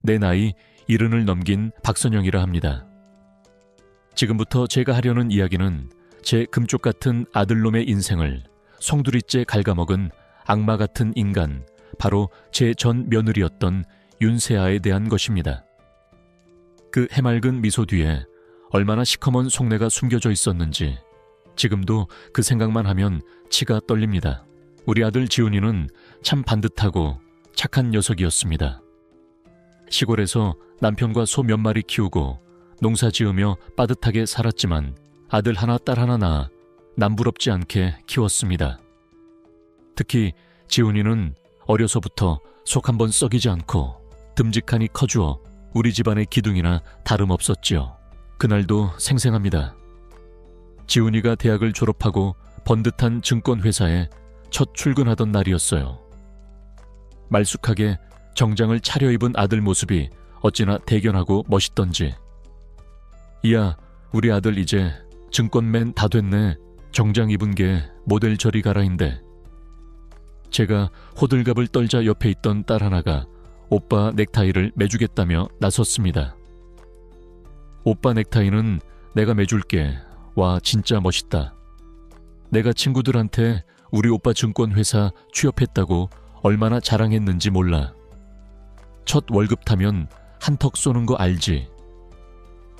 내 나이 70을 넘긴 박선영이라 합니다. 지금부터 제가 하려는 이야기는 제 금쪽 같은 아들놈의 인생을 송두리째 갉아먹은 악마 같은 인간, 바로 제 전 며느리였던 윤세아에 대한 것입니다. 그 해맑은 미소 뒤에 얼마나 시커먼 속내가 숨겨져 있었는지 지금도 그 생각만 하면 치가 떨립니다. 우리 아들 지훈이는 참 반듯하고 착한 녀석이었습니다. 시골에서 남편과 소 몇 마리 키우고 농사 지으며 빠듯하게 살았지만 아들 하나 딸 하나 낳아 남부럽지 않게 키웠습니다. 특히 지훈이는 어려서부터 속 한번 썩이지 않고 듬직하니 커주어 우리 집안의 기둥이나 다름없었지요. 그날도 생생합니다. 지훈이가 대학을 졸업하고 번듯한 증권회사에 첫 출근하던 날이었어요. 말쑥하게 정장을 차려입은 아들 모습이 어찌나 대견하고 멋있던지. 이야, 우리 아들 이제 증권맨 다 됐네. 정장 입은 게 모델 저리 가라인데. 제가 호들갑을 떨자 옆에 있던 딸 하나가 오빠 넥타이를 매주겠다며 나섰습니다. 오빠 넥타이는 내가 매줄게. 와, 진짜 멋있다. 내가 친구들한테 우리 오빠 증권회사 취업했다고 얼마나 자랑했는지 몰라. 첫 월급 타면 한턱 쏘는 거 알지?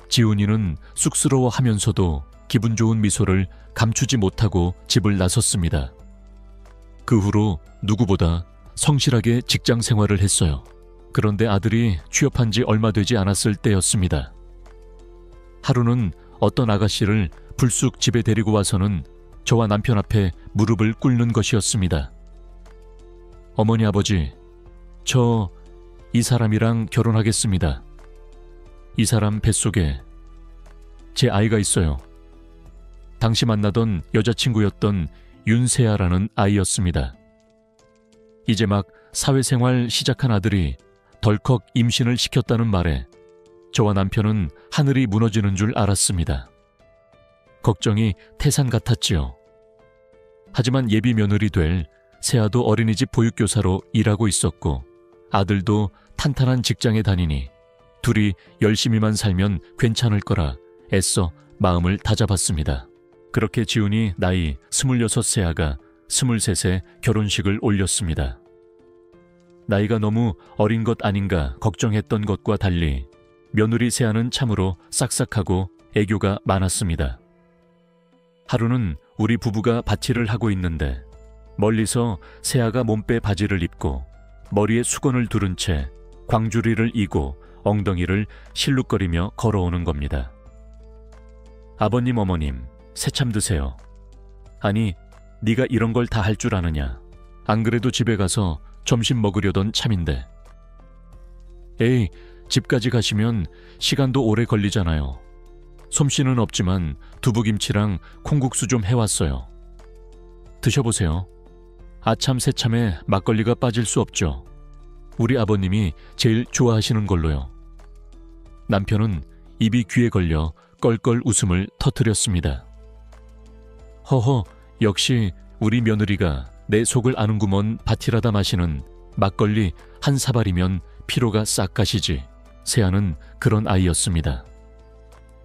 지훈이는 쑥스러워하면서도 기분 좋은 미소를 감추지 못하고 집을 나섰습니다. 그 후로 누구보다 성실하게 직장 생활을 했어요. 그런데 아들이 취업한 지 얼마 되지 않았을 때였습니다. 하루는 어떤 아가씨를 불쑥 집에 데리고 와서는 저와 남편 앞에 무릎을 꿇는 것이었습니다. 어머니, 아버지, 저 이 사람이랑 결혼하겠습니다. 이 사람 뱃속에 제 아이가 있어요. 당시 만나던 여자친구였던 윤세아라는 아이였습니다. 이제 막 사회생활 시작한 아들이 덜컥 임신을 시켰다는 말에 저와 남편은 하늘이 무너지는 줄 알았습니다. 걱정이 태산 같았지요. 하지만 예비 며느리 될 세아도 어린이집 보육교사로 일하고 있었고 아들도 탄탄한 직장에 다니니 둘이 열심히만 살면 괜찮을 거라 애써 마음을 다잡았습니다. 그렇게 지훈이 나이 26 세아가 23세 결혼식을 올렸습니다. 나이가 너무 어린 것 아닌가 걱정했던 것과 달리 며느리 세아는 참으로 싹싹하고 애교가 많았습니다. 하루는 우리 부부가 밭일을 하고 있는데 멀리서 세아가 몸빼 바지를 입고 머리에 수건을 두른 채 광주리를 이고 엉덩이를 실룩거리며 걸어오는 겁니다. 아버님, 어머님, 새참 드세요. 아니, 네가 이런 걸 다 할 줄 아느냐. 안 그래도 집에 가서 점심 먹으려던 참인데. 에이, 집까지 가시면 시간도 오래 걸리잖아요. 솜씨는 없지만 두부김치랑 콩국수 좀 해왔어요. 드셔보세요. 아참 새참에 막걸리가 빠질 수 없죠. 우리 아버님이 제일 좋아하시는 걸로요. 남편은 입이 귀에 걸려 껄껄 웃음을 터뜨렸습니다. 허허, 역시 우리 며느리가 내 속을 아는구먼. 밭일하다 마시는 막걸리 한 사발이면 피로가 싹 가시지. 세아는 그런 아이였습니다.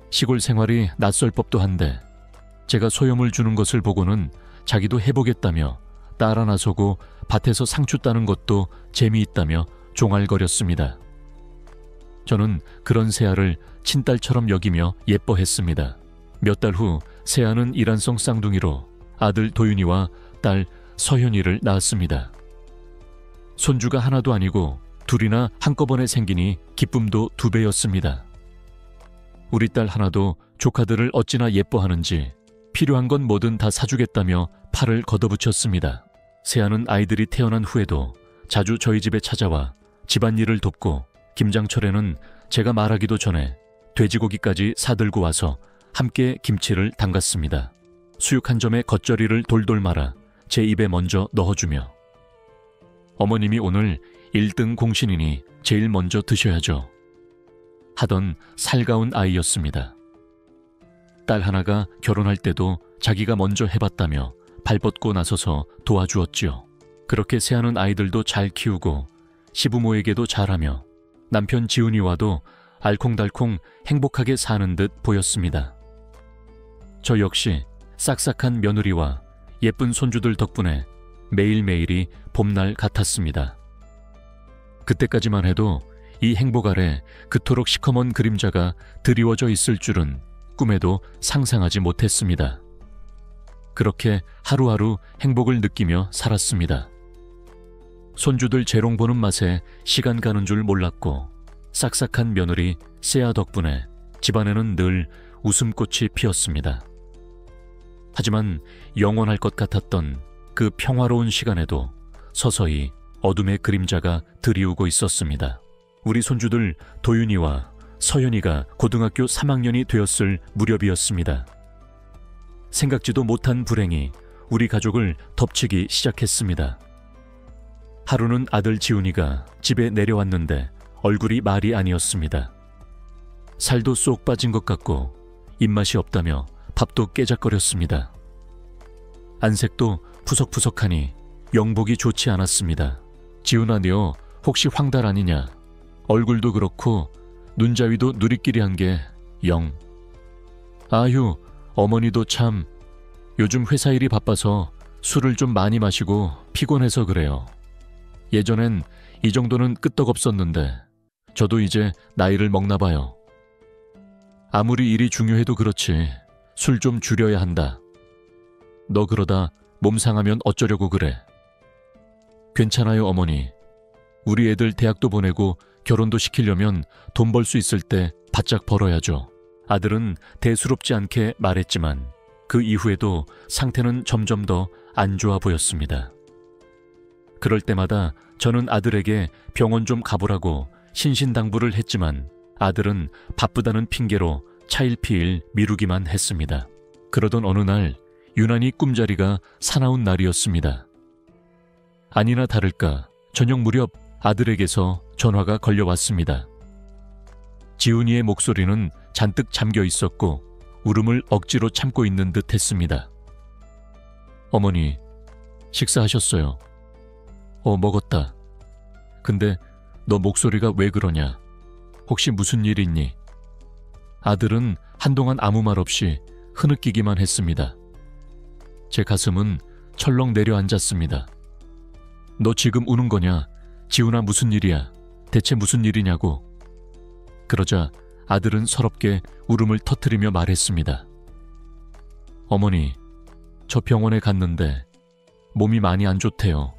시골 생활이 낯설 법도 한데 제가 소염을 주는 것을 보고는 자기도 해보겠다며 딸 하나 서고 밭에서 상추 따는 것도 재미있다며 종알거렸습니다. 저는 그런 세아를 친딸처럼 여기며 예뻐했습니다. 몇 달 후 세아는 일란성 쌍둥이로 아들 도윤이와 딸 서현이를 낳았습니다. 손주가 하나도 아니고 둘이나 한꺼번에 생기니 기쁨도 2배였습니다. 우리 딸 하나도 조카들을 어찌나 예뻐하는지 필요한 건 뭐든 다 사주겠다며 팔을 걷어붙였습니다. 세아는 아이들이 태어난 후에도 자주 저희 집에 찾아와 집안일을 돕고 김장철에는 제가 말하기도 전에 돼지고기까지 사들고 와서 함께 김치를 담갔습니다. 수육 한 점에 겉절이를 돌돌 말아 제 입에 먼저 넣어주며 어머님이 오늘 1등 공신이니 제일 먼저 드셔야죠 하던 살가운 아이였습니다. 딸 하나가 결혼할 때도 자기가 먼저 해봤다며 발벗고 나서서 도와주었지요. 그렇게 세아는 아이들도 잘 키우고 시부모에게도 잘하며 남편 지훈이와도 알콩달콩 행복하게 사는 듯 보였습니다. 저 역시 싹싹한 며느리와 예쁜 손주들 덕분에 매일매일이 봄날 같았습니다. 그때까지만 해도 이 행복 아래 그토록 시커먼 그림자가 드리워져 있을 줄은 꿈에도 상상하지 못했습니다. 그렇게 하루하루 행복을 느끼며 살았습니다. 손주들 재롱 보는 맛에 시간 가는 줄 몰랐고 싹싹한 며느리 세아 덕분에 집안에는 늘 웃음꽃이 피었습니다. 하지만 영원할 것 같았던 그 평화로운 시간에도 서서히 어둠의 그림자가 드리우고 있었습니다. 우리 손주들 도윤이와 서연이가 고등학교 3학년이 되었을 무렵이었습니다. 생각지도 못한 불행이 우리 가족을 덮치기 시작했습니다. 하루는 아들 지훈이가 집에 내려왔는데 얼굴이 말이 아니었습니다. 살도 쏙 빠진 것 같고 입맛이 없다며 밥도 깨작거렸습니다. 안색도 푸석푸석하니 영복이 좋지 않았습니다. 지훈아, 너 혹시 황달 아니냐? 얼굴도 그렇고 눈자위도 누리끼리 한 게 영. 아휴, 어머니도 참 요즘 회사 일이 바빠서 술을 좀 많이 마시고 피곤해서 그래요. 예전엔 이 정도는 끄떡없었는데 저도 이제 나이를 먹나 봐요. 아무리 일이 중요해도 그렇지 술 좀 줄여야 한다. 너 그러다 몸 상하면 어쩌려고 그래. 괜찮아요, 어머니. 우리 애들 대학도 보내고 결혼도 시키려면 돈 벌 수 있을 때 바짝 벌어야죠. 아들은 대수롭지 않게 말했지만 그 이후에도 상태는 점점 더 안 좋아 보였습니다. 그럴 때마다 저는 아들에게 병원 좀 가보라고 신신당부를 했지만 아들은 바쁘다는 핑계로 차일피일 미루기만 했습니다. 그러던 어느 날 유난히 꿈자리가 사나운 날이었습니다. 아니나 다를까 저녁 무렵 아들에게서 전화가 걸려왔습니다. 지훈이의 목소리는 잔뜩 잠겨 있었고 울음을 억지로 참고 있는 듯 했습니다. 어머니, 식사하셨어요? 먹었다. 근데 너 목소리가 왜 그러냐? 혹시 무슨 일 있니? 아들은 한동안 아무 말 없이 흐느끼기만 했습니다. 제 가슴은 철렁 내려앉았습니다. 너 지금 우는 거냐? 지훈아, 무슨 일이야? 대체 무슨 일이냐고. 그러자 아들은 서럽게 울음을 터뜨리며 말했습니다. 어머니, 저 병원에 갔는데 몸이 많이 안 좋대요.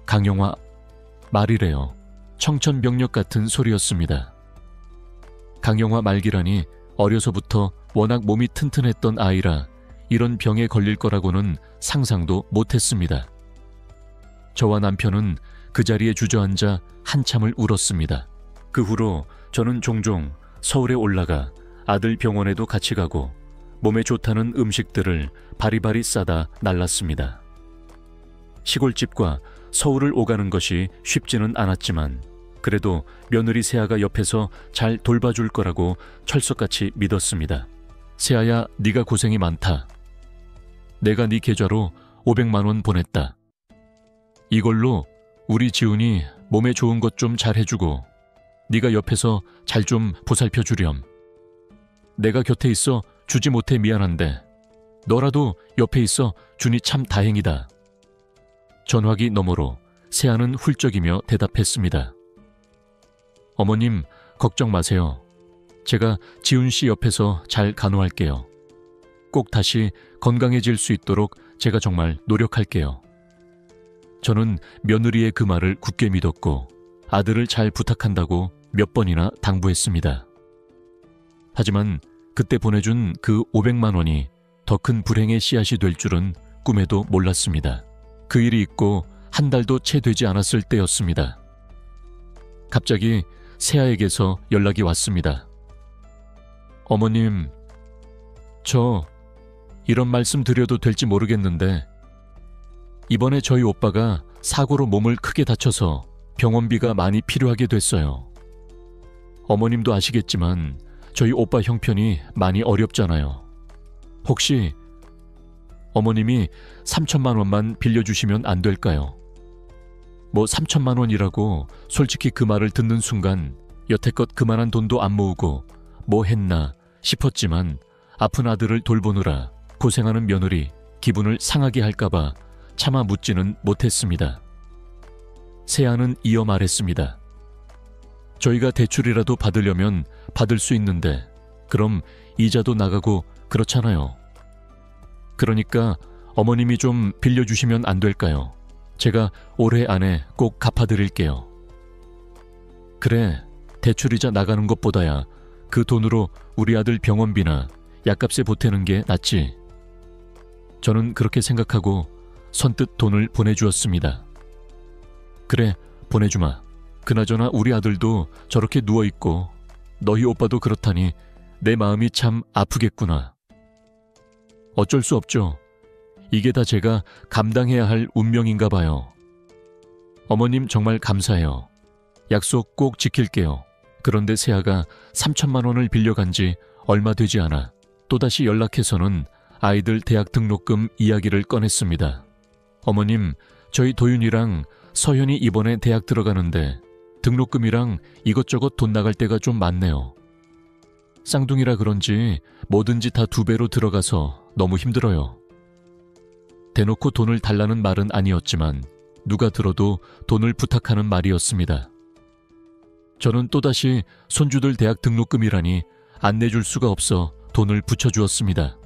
강영화 말이래요. 청천벽력 같은 소리였습니다. 강영화 말기라니 어려서부터 워낙 몸이 튼튼했던 아이라 이런 병에 걸릴 거라고는 상상도 못했습니다. 저와 남편은 그 자리에 주저앉아 한참을 울었습니다. 그 후로 저는 종종 서울에 올라가 아들 병원에도 같이 가고 몸에 좋다는 음식들을 바리바리 싸다 날랐습니다. 시골집과 서울을 오가는 것이 쉽지는 않았지만 그래도 며느리 세아가 옆에서 잘 돌봐줄 거라고 철석같이 믿었습니다. 세아야, 네가 고생이 많다. 내가 네 계좌로 500만 원 보냈다. 이걸로 우리 지훈이 몸에 좋은 것 좀 잘 해주고 네가 옆에서 잘 좀 보살펴 주렴. 내가 곁에 있어 주지 못해 미안한데 너라도 옆에 있어 주니 참 다행이다. 전화기 너머로 세아는 훌쩍이며 대답했습니다. 어머님, 걱정 마세요. 제가 지훈 씨 옆에서 잘 간호할게요. 꼭 다시 건강해질 수 있도록 제가 정말 노력할게요. 저는 며느리의 그 말을 굳게 믿었고 아들을 잘 부탁한다고 몇 번이나 당부했습니다. 하지만 그때 보내준 그 500만 원이 더 큰 불행의 씨앗이 될 줄은 꿈에도 몰랐습니다. 그 일이 있고 한 달도 채 되지 않았을 때였습니다. 갑자기 세아에게서 연락이 왔습니다. 어머님, 저 이런 말씀 드려도 될지 모르겠는데 이번에 저희 오빠가 사고로 몸을 크게 다쳐서 병원비가 많이 필요하게 됐어요. 어머님도 아시겠지만 저희 오빠 형편이 많이 어렵잖아요. 혹시 어머님이 3천만 원만 빌려주시면 안 될까요? 뭐 3천만 원이라고 솔직히 그 말을 듣는 순간 여태껏 그만한 돈도 안 모으고 뭐 했나 싶었지만 아픈 아들을 돌보느라 고생하는 며느리 기분을 상하게 할까봐 차마 묻지는 못했습니다. 세아는 이어 말했습니다. 저희가 대출이라도 받으려면 받을 수 있는데 그럼 이자도 나가고 그렇잖아요. 그러니까 어머님이 좀 빌려주시면 안 될까요? 제가 올해 안에 꼭 갚아드릴게요. 그래, 대출이자 나가는 것보다야 그 돈으로 우리 아들 병원비나 약값에 보태는 게 낫지. 저는 그렇게 생각하고 선뜻 돈을 보내주었습니다. 그래, 보내주마. 그나저나 우리 아들도 저렇게 누워있고 너희 오빠도 그렇다니 내 마음이 참 아프겠구나. 어쩔 수 없죠. 이게 다 제가 감당해야 할 운명인가 봐요. 어머님 정말 감사해요. 약속 꼭 지킬게요. 그런데 세아가 3천만 원을 빌려간 지 얼마 되지 않아 또다시 연락해서는 아이들 대학 등록금 이야기를 꺼냈습니다. 어머님, 저희 도윤이랑 서현이 이번에 대학 들어가는데 등록금이랑 이것저것 돈 나갈 때가 좀 많네요. 쌍둥이라 그런지 뭐든지 다 2배로 들어가서 너무 힘들어요. 대놓고 돈을 달라는 말은 아니었지만 누가 들어도 돈을 부탁하는 말이었습니다. 저는 또다시 손주들 대학 등록금이라니 안 내줄 수가 없어 돈을 붙여주었습니다.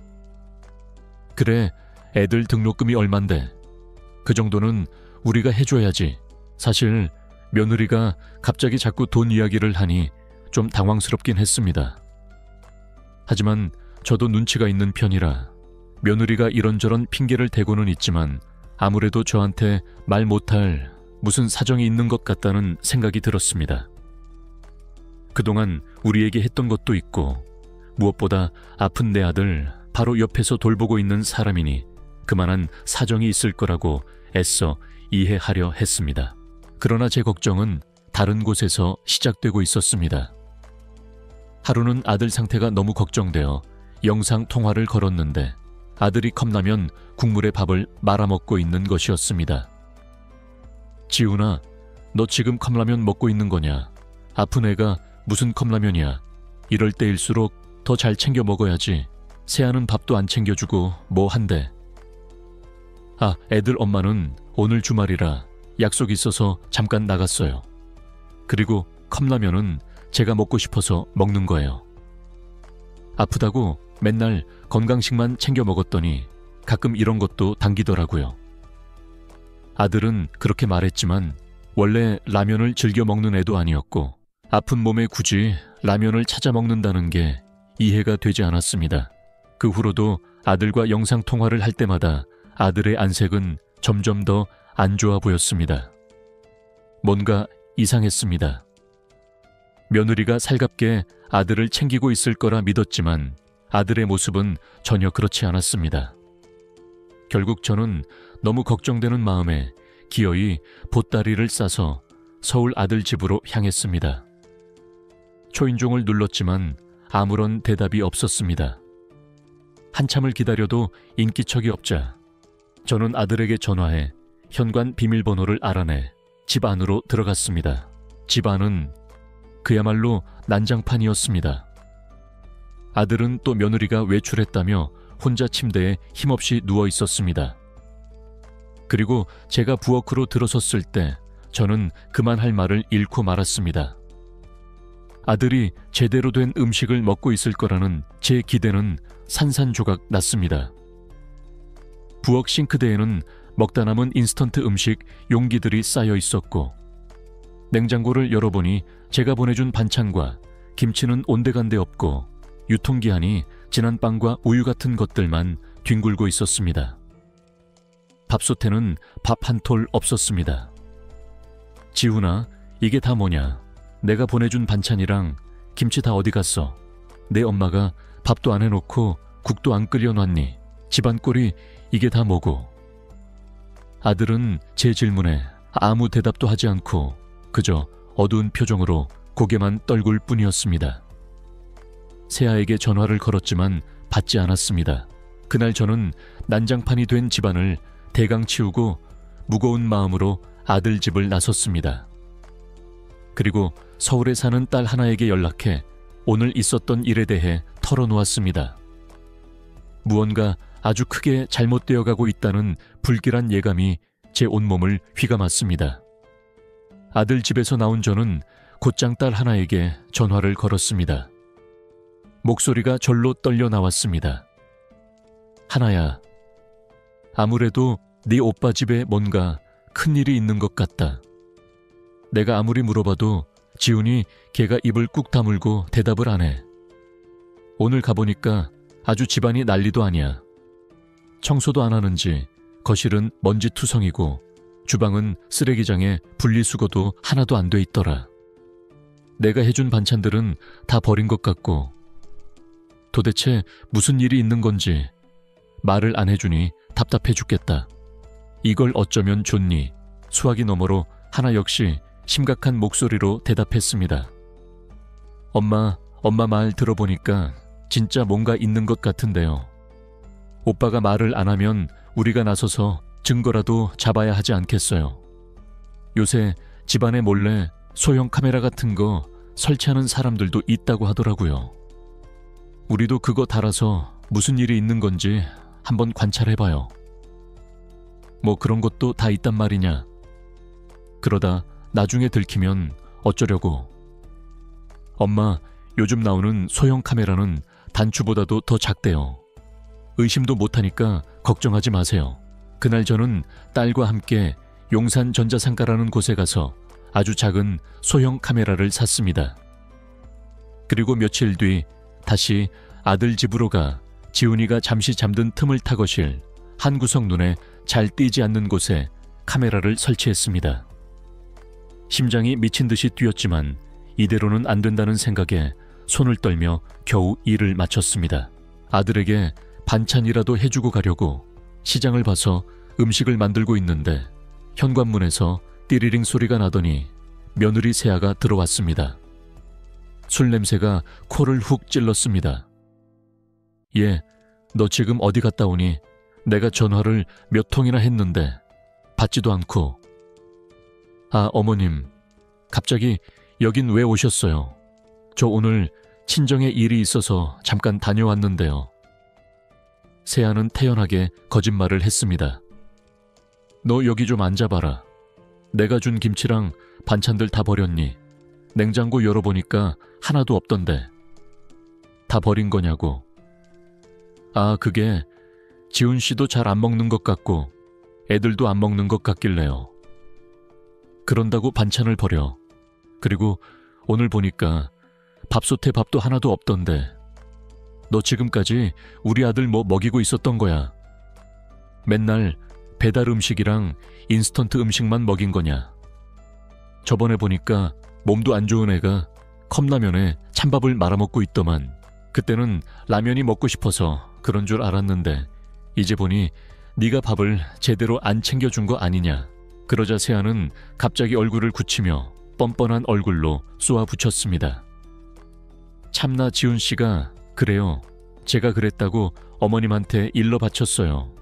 그래, 애들 등록금이 얼만데 그 정도는 우리가 해줘야지. 사실 며느리가 갑자기 자꾸 돈 이야기를 하니 좀 당황스럽긴 했습니다. 하지만 저도 눈치가 있는 편이라 며느리가 이런저런 핑계를 대고는 있지만 아무래도 저한테 말 못할 무슨 사정이 있는 것 같다는 생각이 들었습니다. 그동안 우리에게 했던 것도 있고 무엇보다 아픈 내 아들 바로 옆에서 돌보고 있는 사람이니 그만한 사정이 있을 거라고 애써 이해하려 했습니다. 그러나 제 걱정은 다른 곳에서 시작되고 있었습니다. 하루는 아들 상태가 너무 걱정되어 영상 통화를 걸었는데 아들이 컵라면 국물에 밥을 말아먹고 있는 것이었습니다. 지훈아, 너 지금 컵라면 먹고 있는 거냐? 아픈 애가 무슨 컵라면이야? 이럴 때일수록 더 잘 챙겨 먹어야지. 세아는 밥도 안 챙겨주고 뭐 한대. 아, 애들 엄마는 오늘 주말이라 약속 있어서 잠깐 나갔어요. 그리고 컵라면은 제가 먹고 싶어서 먹는 거예요. 아프다고 맨날 건강식만 챙겨 먹었더니 가끔 이런 것도 당기더라고요. 아들은 그렇게 말했지만 원래 라면을 즐겨 먹는 애도 아니었고 아픈 몸에 굳이 라면을 찾아 먹는다는 게 이해가 되지 않았습니다. 그 후로도 아들과 영상통화를 할 때마다 아들의 안색은 점점 더 안 좋아 보였습니다. 뭔가 이상했습니다. 며느리가 살갑게 아들을 챙기고 있을 거라 믿었지만 아들의 모습은 전혀 그렇지 않았습니다. 결국 저는 너무 걱정되는 마음에 기어이 보따리를 싸서 서울 아들 집으로 향했습니다. 초인종을 눌렀지만 아무런 대답이 없었습니다. 한참을 기다려도 인기척이 없자 저는 아들에게 전화해 현관 비밀번호를 알아내 집 안으로 들어갔습니다. 집 안은 그야말로 난장판이었습니다. 아들은 또 며느리가 외출했다며 혼자 침대에 힘없이 누워 있었습니다. 그리고 제가 부엌으로 들어섰을 때 저는 그만할 말을 잃고 말았습니다. 아들이 제대로 된 음식을 먹고 있을 거라는 제 기대는 산산조각 났습니다. 부엌 싱크대에는 먹다 남은 인스턴트 음식 용기들이 쌓여 있었고 냉장고를 열어보니 제가 보내준 반찬과 김치는 온데간데 없고 유통기한이 지난 빵과 우유 같은 것들만 뒹굴고 있었습니다. 밥솥에는 밥 한 톨 없었습니다. 지훈아, 이게 다 뭐냐? 내가 보내준 반찬이랑 김치 다 어디 갔어? 내 엄마가 밥도 안 해놓고 국도 안 끓여놨니? 집안 꼴이 이게 다 뭐고? 아들은 제 질문에 아무 대답도 하지 않고 그저 어두운 표정으로 고개만 떨굴 뿐이었습니다. 세아에게 전화를 걸었지만 받지 않았습니다. 그날 저는 난장판이 된 집안을 대강 치우고 무거운 마음으로 아들 집을 나섰습니다. 그리고 서울에 사는 딸 하나에게 연락해 오늘 있었던 일에 대해 털어놓았습니다. 무언가 아주 크게 잘못되어 가고 있다는 불길한 예감이 제 온몸을 휘감았습니다. 아들 집에서 나온 저는 곧장 딸 하나에게 전화를 걸었습니다. 목소리가 절로 떨려 나왔습니다. 하나야, 아무래도 네 오빠 집에 뭔가 큰일이 있는 것 같다. 내가 아무리 물어봐도 지훈이 걔가 입을 꾹 다물고 대답을 안 해. 오늘 가보니까 아주 집안이 난리도 아니야. 청소도 안 하는지 거실은 먼지투성이고 주방은 쓰레기장에 분리수거도 하나도 안 돼 있더라. 내가 해준 반찬들은 다 버린 것 같고 도대체 무슨 일이 있는 건지 말을 안 해주니 답답해 죽겠다. 이걸 어쩌면 좋니? 수화기 너머로 하나 역시 심각한 목소리로 대답했습니다. 엄마 말 들어보니까 진짜 뭔가 있는 것 같은데요. 오빠가 말을 안 하면 우리가 나서서 증거라도 잡아야 하지 않겠어요. 요새 집안에 몰래 소형 카메라 같은 거 설치하는 사람들도 있다고 하더라고요. 우리도 그거 달아서 무슨 일이 있는 건지 한번 관찰해봐요. 뭐 그런 것도 다 있단 말이냐. 그러다 나중에 들키면 어쩌려고. 엄마, 요즘 나오는 소형 카메라는 단추보다도 더 작대요. 의심도 못하니까 걱정하지 마세요. 그날 저는 딸과 함께 용산 전자상가라는 곳에 가서 아주 작은 소형 카메라를 샀습니다. 그리고 며칠 뒤 다시 아들 집으로 가 지훈이가 잠시 잠든 틈을 타거실 한 구석 눈에 잘 띄지 않는 곳에 카메라를 설치했습니다. 심장이 미친 듯이 뛰었지만 이대로는 안 된다는 생각에 손을 떨며 겨우 일을 마쳤습니다. 아들에게 반찬이라도 해주고 가려고 시장을 봐서 음식을 만들고 있는데 현관문에서 띠리링 소리가 나더니 며느리 세아가 들어왔습니다. 술 냄새가 코를 훅 찔렀습니다. 얘, 너 지금 어디 갔다 오니? 내가 전화를 몇 통이나 했는데 받지도 않고. 아, 어머님, 갑자기 여긴 왜 오셨어요? 저 오늘 친정에 일이 있어서 잠깐 다녀왔는데요. 세아는 태연하게 거짓말을 했습니다. 너 여기 좀 앉아봐라. 내가 준 김치랑 반찬들 다 버렸니? 냉장고 열어보니까 하나도 없던데. 다 버린 거냐고. 아, 그게 지훈 씨도 잘 안 먹는 것 같고 애들도 안 먹는 것 같길래요. 그런다고 반찬을 버려. 그리고 오늘 보니까 밥솥에 밥도 하나도 없던데. 너 지금까지 우리 아들 뭐 먹이고 있었던 거야? 맨날 배달 음식이랑 인스턴트 음식만 먹인 거냐? 저번에 보니까 몸도 안 좋은 애가 컵라면에 찬밥을 말아먹고 있더만. 그때는 라면이 먹고 싶어서 그런 줄 알았는데 이제 보니 네가 밥을 제대로 안 챙겨준 거 아니냐. 그러자 세아는 갑자기 얼굴을 굳히며 뻔뻔한 얼굴로 쏘아붙였습니다. 참나 지훈 씨가 그래요. 제가 그랬다고 어머님한테 일러 바쳤어요.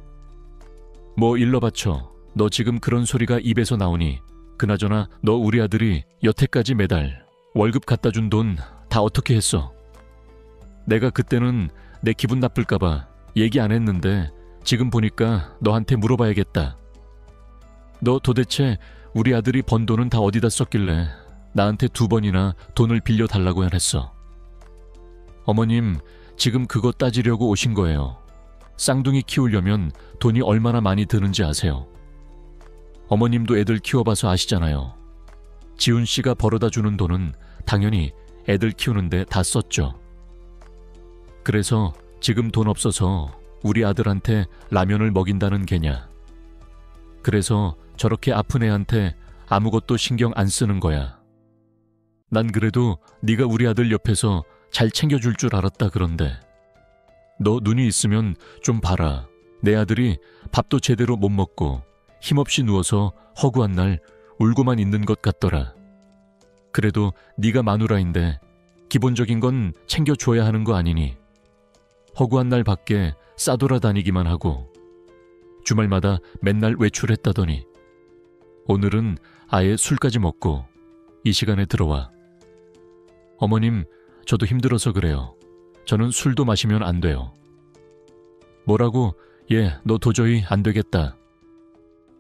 뭐 일러 바쳐. 너 지금 그런 소리가 입에서 나오니. 그나저나 너 우리 아들이 여태까지 매달 월급 갖다 준 돈 다 어떻게 했어? 내가 그때는 내 기분 나쁠까봐 얘기 안 했는데 지금 보니까 너한테 물어봐야겠다. 너 도대체 우리 아들이 번 돈은 다 어디다 썼길래 나한테 2번이나 돈을 빌려달라고 했어? 어머님, 지금 그거 따지려고 오신 거예요. 쌍둥이 키우려면 돈이 얼마나 많이 드는지 아세요? 어머님도 애들 키워봐서 아시잖아요. 지훈 씨가 벌어다 주는 돈은 당연히 애들 키우는데 다 썼죠. 그래서 지금 돈 없어서 우리 아들한테 라면을 먹인다는 게냐. 그래서 저렇게 아픈 애한테 아무것도 신경 안 쓰는 거야. 난 그래도 네가 우리 아들 옆에서 잘 챙겨줄 줄 알았다. 그런데 너 눈이 있으면 좀 봐라. 내 아들이 밥도 제대로 못 먹고 힘없이 누워서 허구한 날 울고만 있는 것 같더라. 그래도 네가 마누라인데 기본적인 건 챙겨줘야 하는 거 아니니. 허구한 날 밖에 싸돌아다니기만 하고 주말마다 맨날 외출했다더니 오늘은 아예 술까지 먹고 이 시간에 들어와. 어머님, 저도 힘들어서 그래요. 저는 술도 마시면 안 돼요. 뭐라고? 너 도저히 안 되겠다.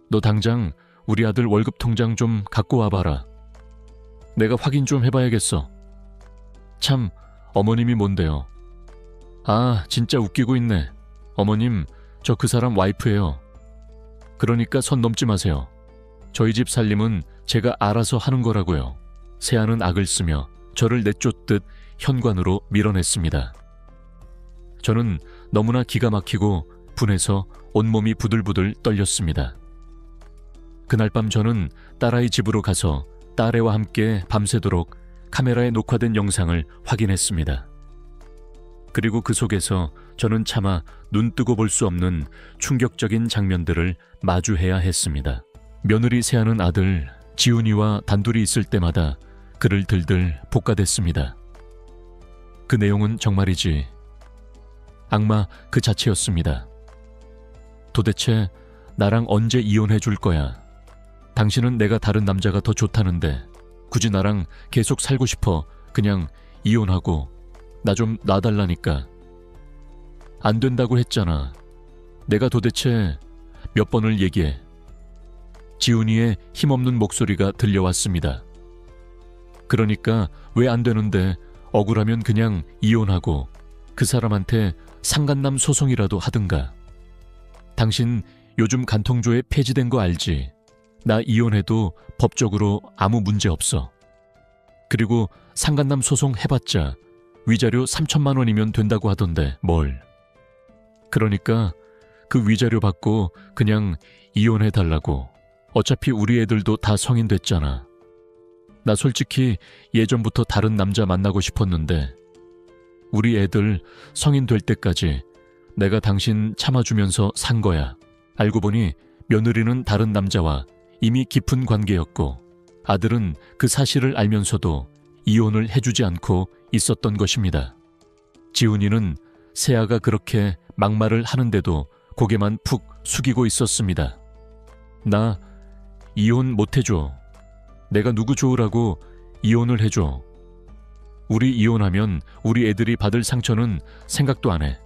너 당장 우리 아들 월급 통장 좀 갖고 와봐라. 내가 확인 좀 해봐야겠어. 참, 어머님이 뭔데요? 아, 진짜 웃기고 있네. 어머님, 저 그 사람 와이프예요. 그러니까 선 넘지 마세요. 저희 집 살림은 제가 알아서 하는 거라고요. 세아는 악을 쓰며 저를 내쫓듯 현관으로 밀어냈습니다. 저는 너무나 기가 막히고 분해서 온몸이 부들부들 떨렸습니다. 그날 밤 저는 딸아이 집으로 가서 딸애와 함께 밤새도록 카메라에 녹화된 영상을 확인했습니다. 그리고 그 속에서 저는 차마 눈뜨고 볼 수 없는 충격적인 장면들을 마주해야 했습니다. 며느리 세아는 아들 지훈이와 단둘이 있을 때마다 그를 들들 볶아댔습니다. 그 내용은 정말이지 악마 그 자체였습니다. 도대체 나랑 언제 이혼해 줄 거야? 당신은 내가 다른 남자가 더 좋다는데 굳이 나랑 계속 살고 싶어. 그냥 이혼하고 나 좀 놔달라니까. 안 된다고 했잖아. 내가 도대체 몇 번을 얘기해. 지훈이의 힘없는 목소리가 들려왔습니다. 그러니까 왜 안 되는데 억울하면 그냥 이혼하고 그 사람한테 상간남 소송이라도 하든가. 당신 요즘 간통조회 폐지된 거 알지? 나 이혼해도 법적으로 아무 문제 없어. 그리고 상간남 소송 해봤자 위자료 3천만 원이면 된다고 하던데 뭘. 그러니까 그 위자료 받고 그냥 이혼해달라고. 어차피 우리 애들도 다 성인 됐잖아. 나 솔직히 예전부터 다른 남자 만나고 싶었는데 우리 애들 성인 될 때까지 내가 당신 참아주면서 산 거야. 알고 보니 며느리는 다른 남자와 이미 깊은 관계였고 아들은 그 사실을 알면서도 이혼을 해주지 않고 있었던 것입니다. 지훈이는 세아가 그렇게 막말을 하는데도 고개만 푹 숙이고 있었습니다. 나 이혼 못 해줘. 내가 누구 좋으라고 이혼을 해줘. 우리 이혼하면 우리 애들이 받을 상처는 생각도 안 해.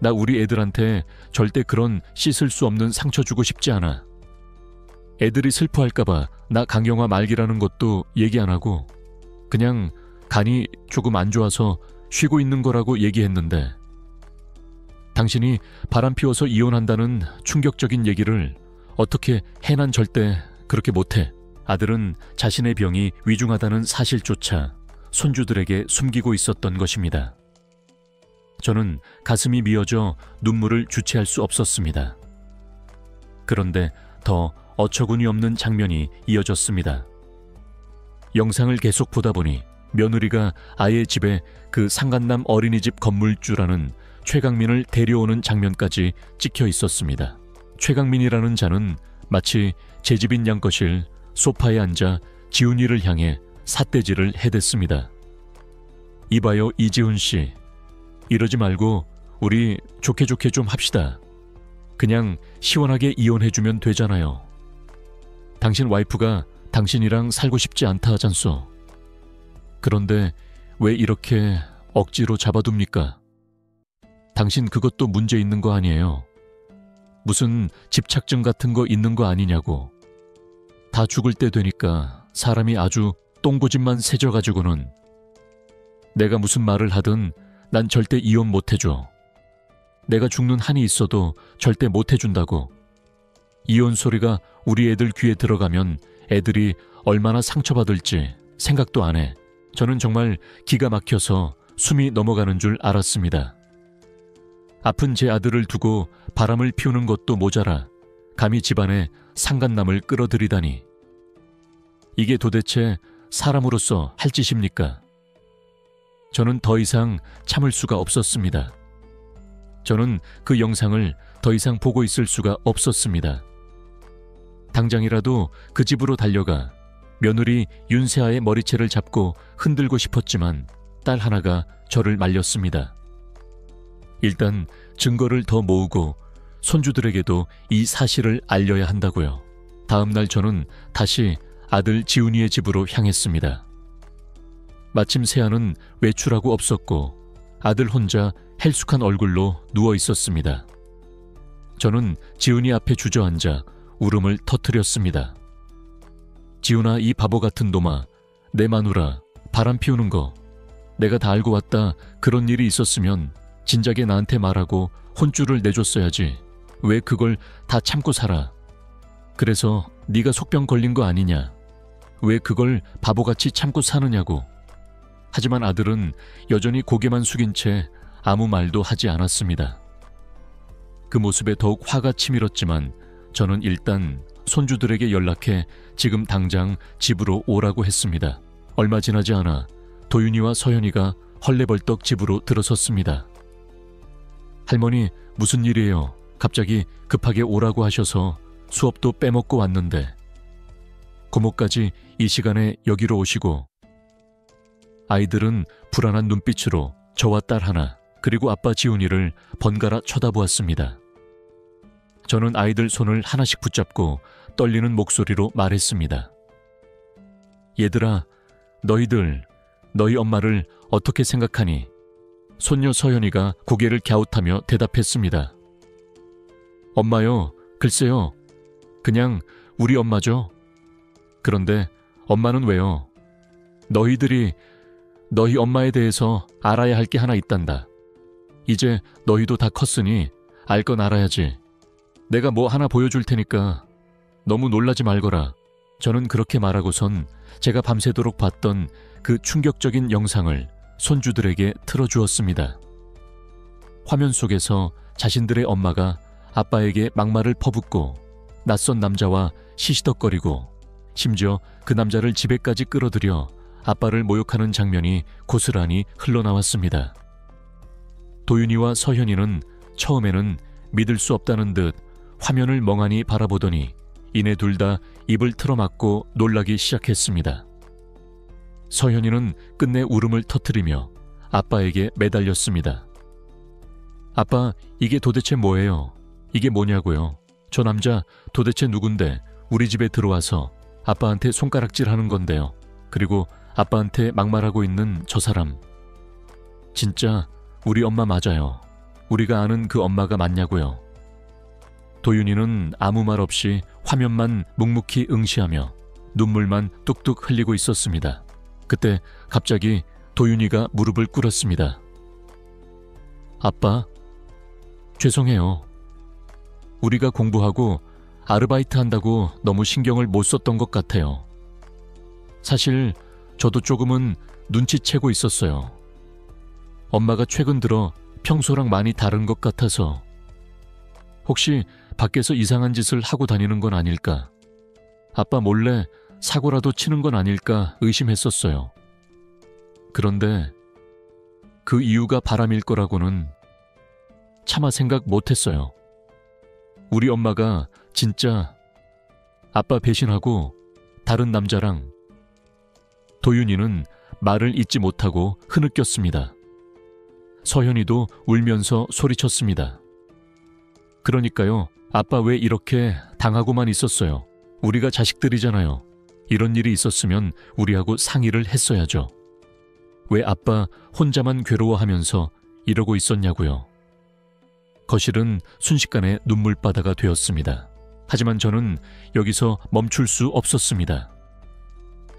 나 우리 애들한테 절대 그런 씻을 수 없는 상처 주고 싶지 않아. 애들이 슬퍼할까봐 나 강경화 말기라는 것도 얘기 안 하고 그냥 간이 조금 안 좋아서 쉬고 있는 거라고 얘기했는데 당신이 바람 피워서 이혼한다는 충격적인 얘기를 어떻게 해? 난 절대 그렇게 못해. 아들은 자신의 병이 위중하다는 사실조차 손주들에게 숨기고 있었던 것입니다. 저는 가슴이 미어져 눈물을 주체할 수 없었습니다. 그런데 더 어처구니 없는 장면이 이어졌습니다. 영상을 계속 보다 보니 며느리가 아예 집에 그 상간남 어린이집 건물주라는 최강민을 데려오는 장면까지 찍혀 있었습니다. 최강민이라는 자는 마치 제 집인 양거실 소파에 앉아 지훈이를 향해 삿대질을 해댔습니다. 이봐요, 이지훈 씨. 이러지 말고 우리 좋게 좋게 좀 합시다. 그냥 시원하게 이혼해주면 되잖아요. 당신 와이프가 당신이랑 살고 싶지 않다 하잖소. 그런데 왜 이렇게 억지로 잡아둡니까? 당신 그것도 문제 있는 거 아니에요? 무슨 집착증 같은 거 있는 거 아니냐고. 다 죽을 때 되니까 사람이 아주 똥고집만 세져가지고는. 내가 무슨 말을 하든 난 절대 이혼 못 해줘. 내가 죽는 한이 있어도 절대 못 해준다고. 이혼 소리가 우리 애들 귀에 들어가면 애들이 얼마나 상처받을지 생각도 안 해. 저는 정말 기가 막혀서 숨이 넘어가는 줄 알았습니다. 아픈 제 아들을 두고 바람을 피우는 것도 모자라 감히 집안에 상간남을 끌어들이다니. 이게 도대체 사람으로서 할 짓입니까? 저는 더 이상 참을 수가 없었습니다. 저는 그 영상을 더 이상 보고 있을 수가 없었습니다. 당장이라도 그 집으로 달려가 며느리 윤세아의 머리채를 잡고 흔들고 싶었지만 딸 하나가 저를 말렸습니다. 일단 증거를 더 모으고 손주들에게도 이 사실을 알려야 한다고요. 다음 날 저는 다시 아들 지훈이의 집으로 향했습니다. 마침 세아는 외출하고 없었고 아들 혼자 헬쑥한 얼굴로 누워 있었습니다. 저는 지훈이 앞에 주저앉아 울음을 터뜨렸습니다. 지훈아, 이 바보 같은 놈아, 내 마누라 바람 피우는 거 내가 다 알고 왔다. 그런 일이 있었으면 진작에 나한테 말하고 혼쭐을 내줬어야지. 왜 그걸 다 참고 살아? 그래서 네가 속병 걸린 거 아니냐? 왜 그걸 바보같이 참고 사느냐고. 하지만 아들은 여전히 고개만 숙인 채 아무 말도 하지 않았습니다. 그 모습에 더욱 화가 치밀었지만 저는 일단 손주들에게 연락해 지금 당장 집으로 오라고 했습니다. 얼마 지나지 않아 도윤이와 서현이가 헐레벌떡 집으로 들어섰습니다. 할머니, 무슨 일이에요? 갑자기 급하게 오라고 하셔서 수업도 빼먹고 왔는데. 고모까지 이 시간에 여기로 오시고. 아이들은 불안한 눈빛으로 저와 딸 하나 그리고 아빠 지훈이를 번갈아 쳐다보았습니다. 저는 아이들 손을 하나씩 붙잡고 떨리는 목소리로 말했습니다. 얘들아, 너희 엄마를 어떻게 생각하니? 손녀 서현이가 고개를 갸웃하며 대답했습니다. 엄마요, 글쎄요. 그냥 우리 엄마죠. 그런데 엄마는 왜요? 너희들이 너희 엄마에 대해서 알아야 할 게 하나 있단다. 이제 너희도 다 컸으니 알 건 알아야지. 내가 뭐 하나 보여줄 테니까 너무 놀라지 말거라. 저는 그렇게 말하고선 제가 밤새도록 봤던 그 충격적인 영상을 손주들에게 틀어주었습니다. 화면 속에서 자신들의 엄마가 아빠에게 막말을 퍼붓고 낯선 남자와 시시덕거리고 심지어 그 남자를 집에까지 끌어들여 아빠를 모욕하는 장면이 고스란히 흘러나왔습니다. 도윤이와 서현이는 처음에는 믿을 수 없다는 듯 화면을 멍하니 바라보더니 이내 둘 다 입을 틀어막고 놀라기 시작했습니다. 서현이는 끝내 울음을 터뜨리며 아빠에게 매달렸습니다. 아빠, 이게 도대체 뭐예요? 이게 뭐냐고요? 저 남자 도대체 누군데 우리 집에 들어와서 아빠한테 손가락질 하는 건데요. 그리고 아빠한테 막말하고 있는 저 사람. 진짜 우리 엄마 맞아요. 우리가 아는 그 엄마가 맞냐고요. 도윤이는 아무 말 없이 화면만 묵묵히 응시하며 눈물만 뚝뚝 흘리고 있었습니다. 그때 갑자기 도윤이가 무릎을 꿇었습니다. 아빠, 죄송해요. 우리가 공부하고 아르바이트 한다고 너무 신경을 못 썼던 것 같아요. 사실 저도 조금은 눈치채고 있었어요. 엄마가 최근 들어 평소랑 많이 다른 것 같아서 혹시 밖에서 이상한 짓을 하고 다니는 건 아닐까? 아빠 몰래 사고라도 치는 건 아닐까 의심했었어요. 그런데 그 이유가 바람일 거라고는 차마 생각 못했어요. 우리 엄마가 진짜 아빠 배신하고 다른 남자랑. 도윤이는 말을 잇지 못하고 흐느꼈습니다. 서현이도 울면서 소리쳤습니다. 그러니까요, 아빠 왜 이렇게 당하고만 있었어요? 우리가 자식들이잖아요. 이런 일이 있었으면 우리하고 상의를 했어야죠. 왜 아빠 혼자만 괴로워하면서 이러고 있었냐고요. 거실은 순식간에 눈물바다가 되었습니다. 하지만 저는 여기서 멈출 수 없었습니다.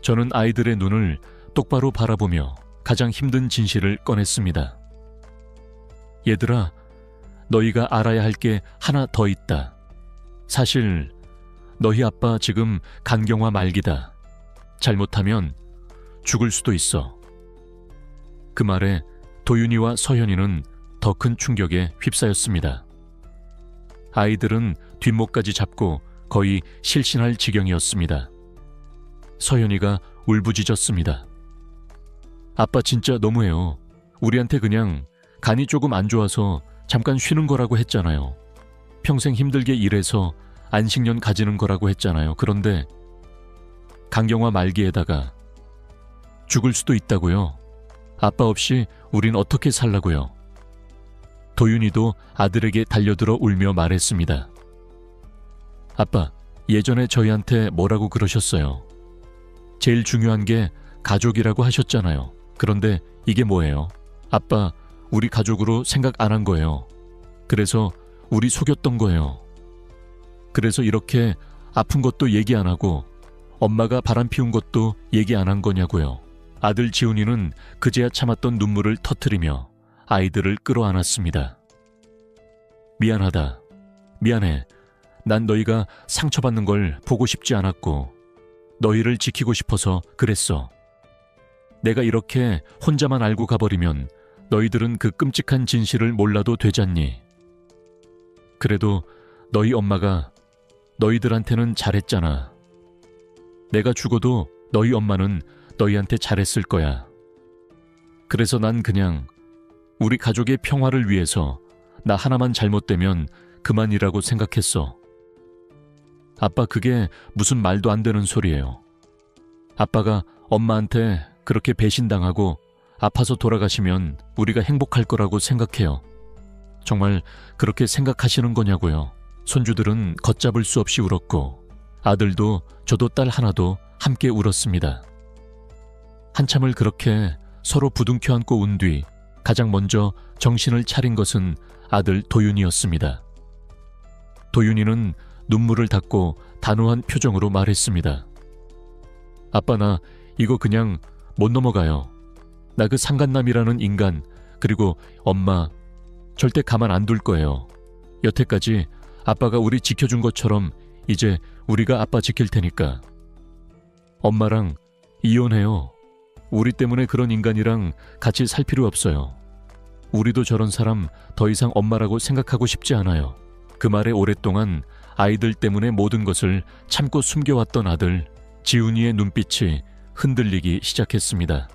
저는 아이들의 눈을 똑바로 바라보며 가장 힘든 진실을 꺼냈습니다. 얘들아, 너희가 알아야 할 게 하나 더 있다. 사실 너희 아빠 지금 간경화 말기다. 잘못하면 죽을 수도 있어. 그 말에 도윤이와 서현이는 더 큰 충격에 휩싸였습니다. 아이들은 뒷목까지 잡고 거의 실신할 지경이었습니다. 서현이가 울부짖었습니다. 아빠 진짜 너무해요. 우리한테 그냥 간이 조금 안 좋아서 잠깐 쉬는 거라고 했잖아요. 평생 힘들게 일해서 안식년 가지는 거라고 했잖아요. 그런데 간경화 말기에다가 죽을 수도 있다고요. 아빠 없이 우린 어떻게 살라고요. 도윤이도 아들에게 달려들어 울며 말했습니다. 아빠, 예전에 저희한테 뭐라고 그러셨어요? 제일 중요한 게 가족이라고 하셨잖아요. 그런데 이게 뭐예요? 아빠, 우리 가족으로 생각 안 한 거예요. 그래서 우리 속였던 거예요. 그래서 이렇게 아픈 것도 얘기 안 하고 엄마가 바람 피운 것도 얘기 안 한 거냐고요. 아들 지훈이는 그제야 참았던 눈물을 터뜨리며 아이들을 끌어안았습니다. 미안하다. 미안해. 난 너희가 상처받는 걸 보고 싶지 않았고 너희를 지키고 싶어서 그랬어. 내가 이렇게 혼자만 알고 가버리면 너희들은 그 끔찍한 진실을 몰라도 되잖니. 그래도 너희 엄마가 너희들한테는 잘했잖아. 내가 죽어도 너희 엄마는 너희한테 잘했을 거야. 그래서 난 그냥 우리 가족의 평화를 위해서 나 하나만 잘못되면 그만이라고 생각했어. 아빠, 그게 무슨 말도 안 되는 소리예요. 아빠가 엄마한테 그렇게 배신당하고 아파서 돌아가시면 우리가 행복할 거라고 생각해요. 정말 그렇게 생각하시는 거냐고요. 손주들은 걷잡을 수 없이 울었고 아들도 저도 딸 하나도 함께 울었습니다. 한참을 그렇게 서로 부둥켜 안고 운 뒤 가장 먼저 정신을 차린 것은 아들 도윤이었습니다. 도윤이는 눈물을 닦고 단호한 표정으로 말했습니다. 아빠, 나 이거 그냥 못 넘어가요. 나 그 상간남이라는 인간, 그리고 엄마 절대 가만 안 둘 거예요. 여태까지 아빠가 우리 지켜준 것처럼 이제 우리가 아빠 지킬 테니까. 엄마랑 이혼해요. 우리 때문에 그런 인간이랑 같이 살 필요 없어요. 우리도 저런 사람 더 이상 엄마라고 생각하고 싶지 않아요. 그 말에 오랫동안 아이들 때문에 모든 것을 참고 숨겨왔던 아들 지훈이의 눈빛이 흔들리기 시작했습니다.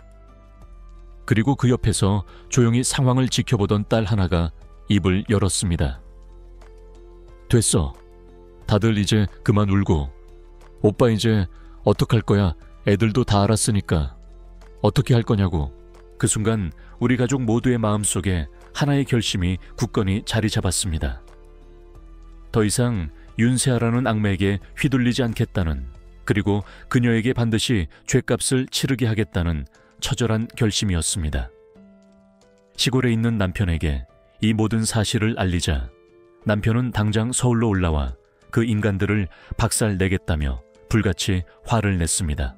그리고 그 옆에서 조용히 상황을 지켜보던 딸 하나가 입을 열었습니다. 됐어. 다들 이제 그만 울고. 오빠 이제 어떡할 거야? 애들도 다 알았으니까. 어떻게 할 거냐고. 그 순간 우리 가족 모두의 마음속에 하나의 결심이 굳건히 자리 잡았습니다. 더 이상 윤세아라는 악매에게 휘둘리지 않겠다는, 그리고 그녀에게 반드시 죗값을 치르게 하겠다는 처절한 결심이었습니다. 시골에 있는 남편에게 이 모든 사실을 알리자 남편은 당장 서울로 올라와 그 인간들을 박살내겠다며 불같이 화를 냈습니다.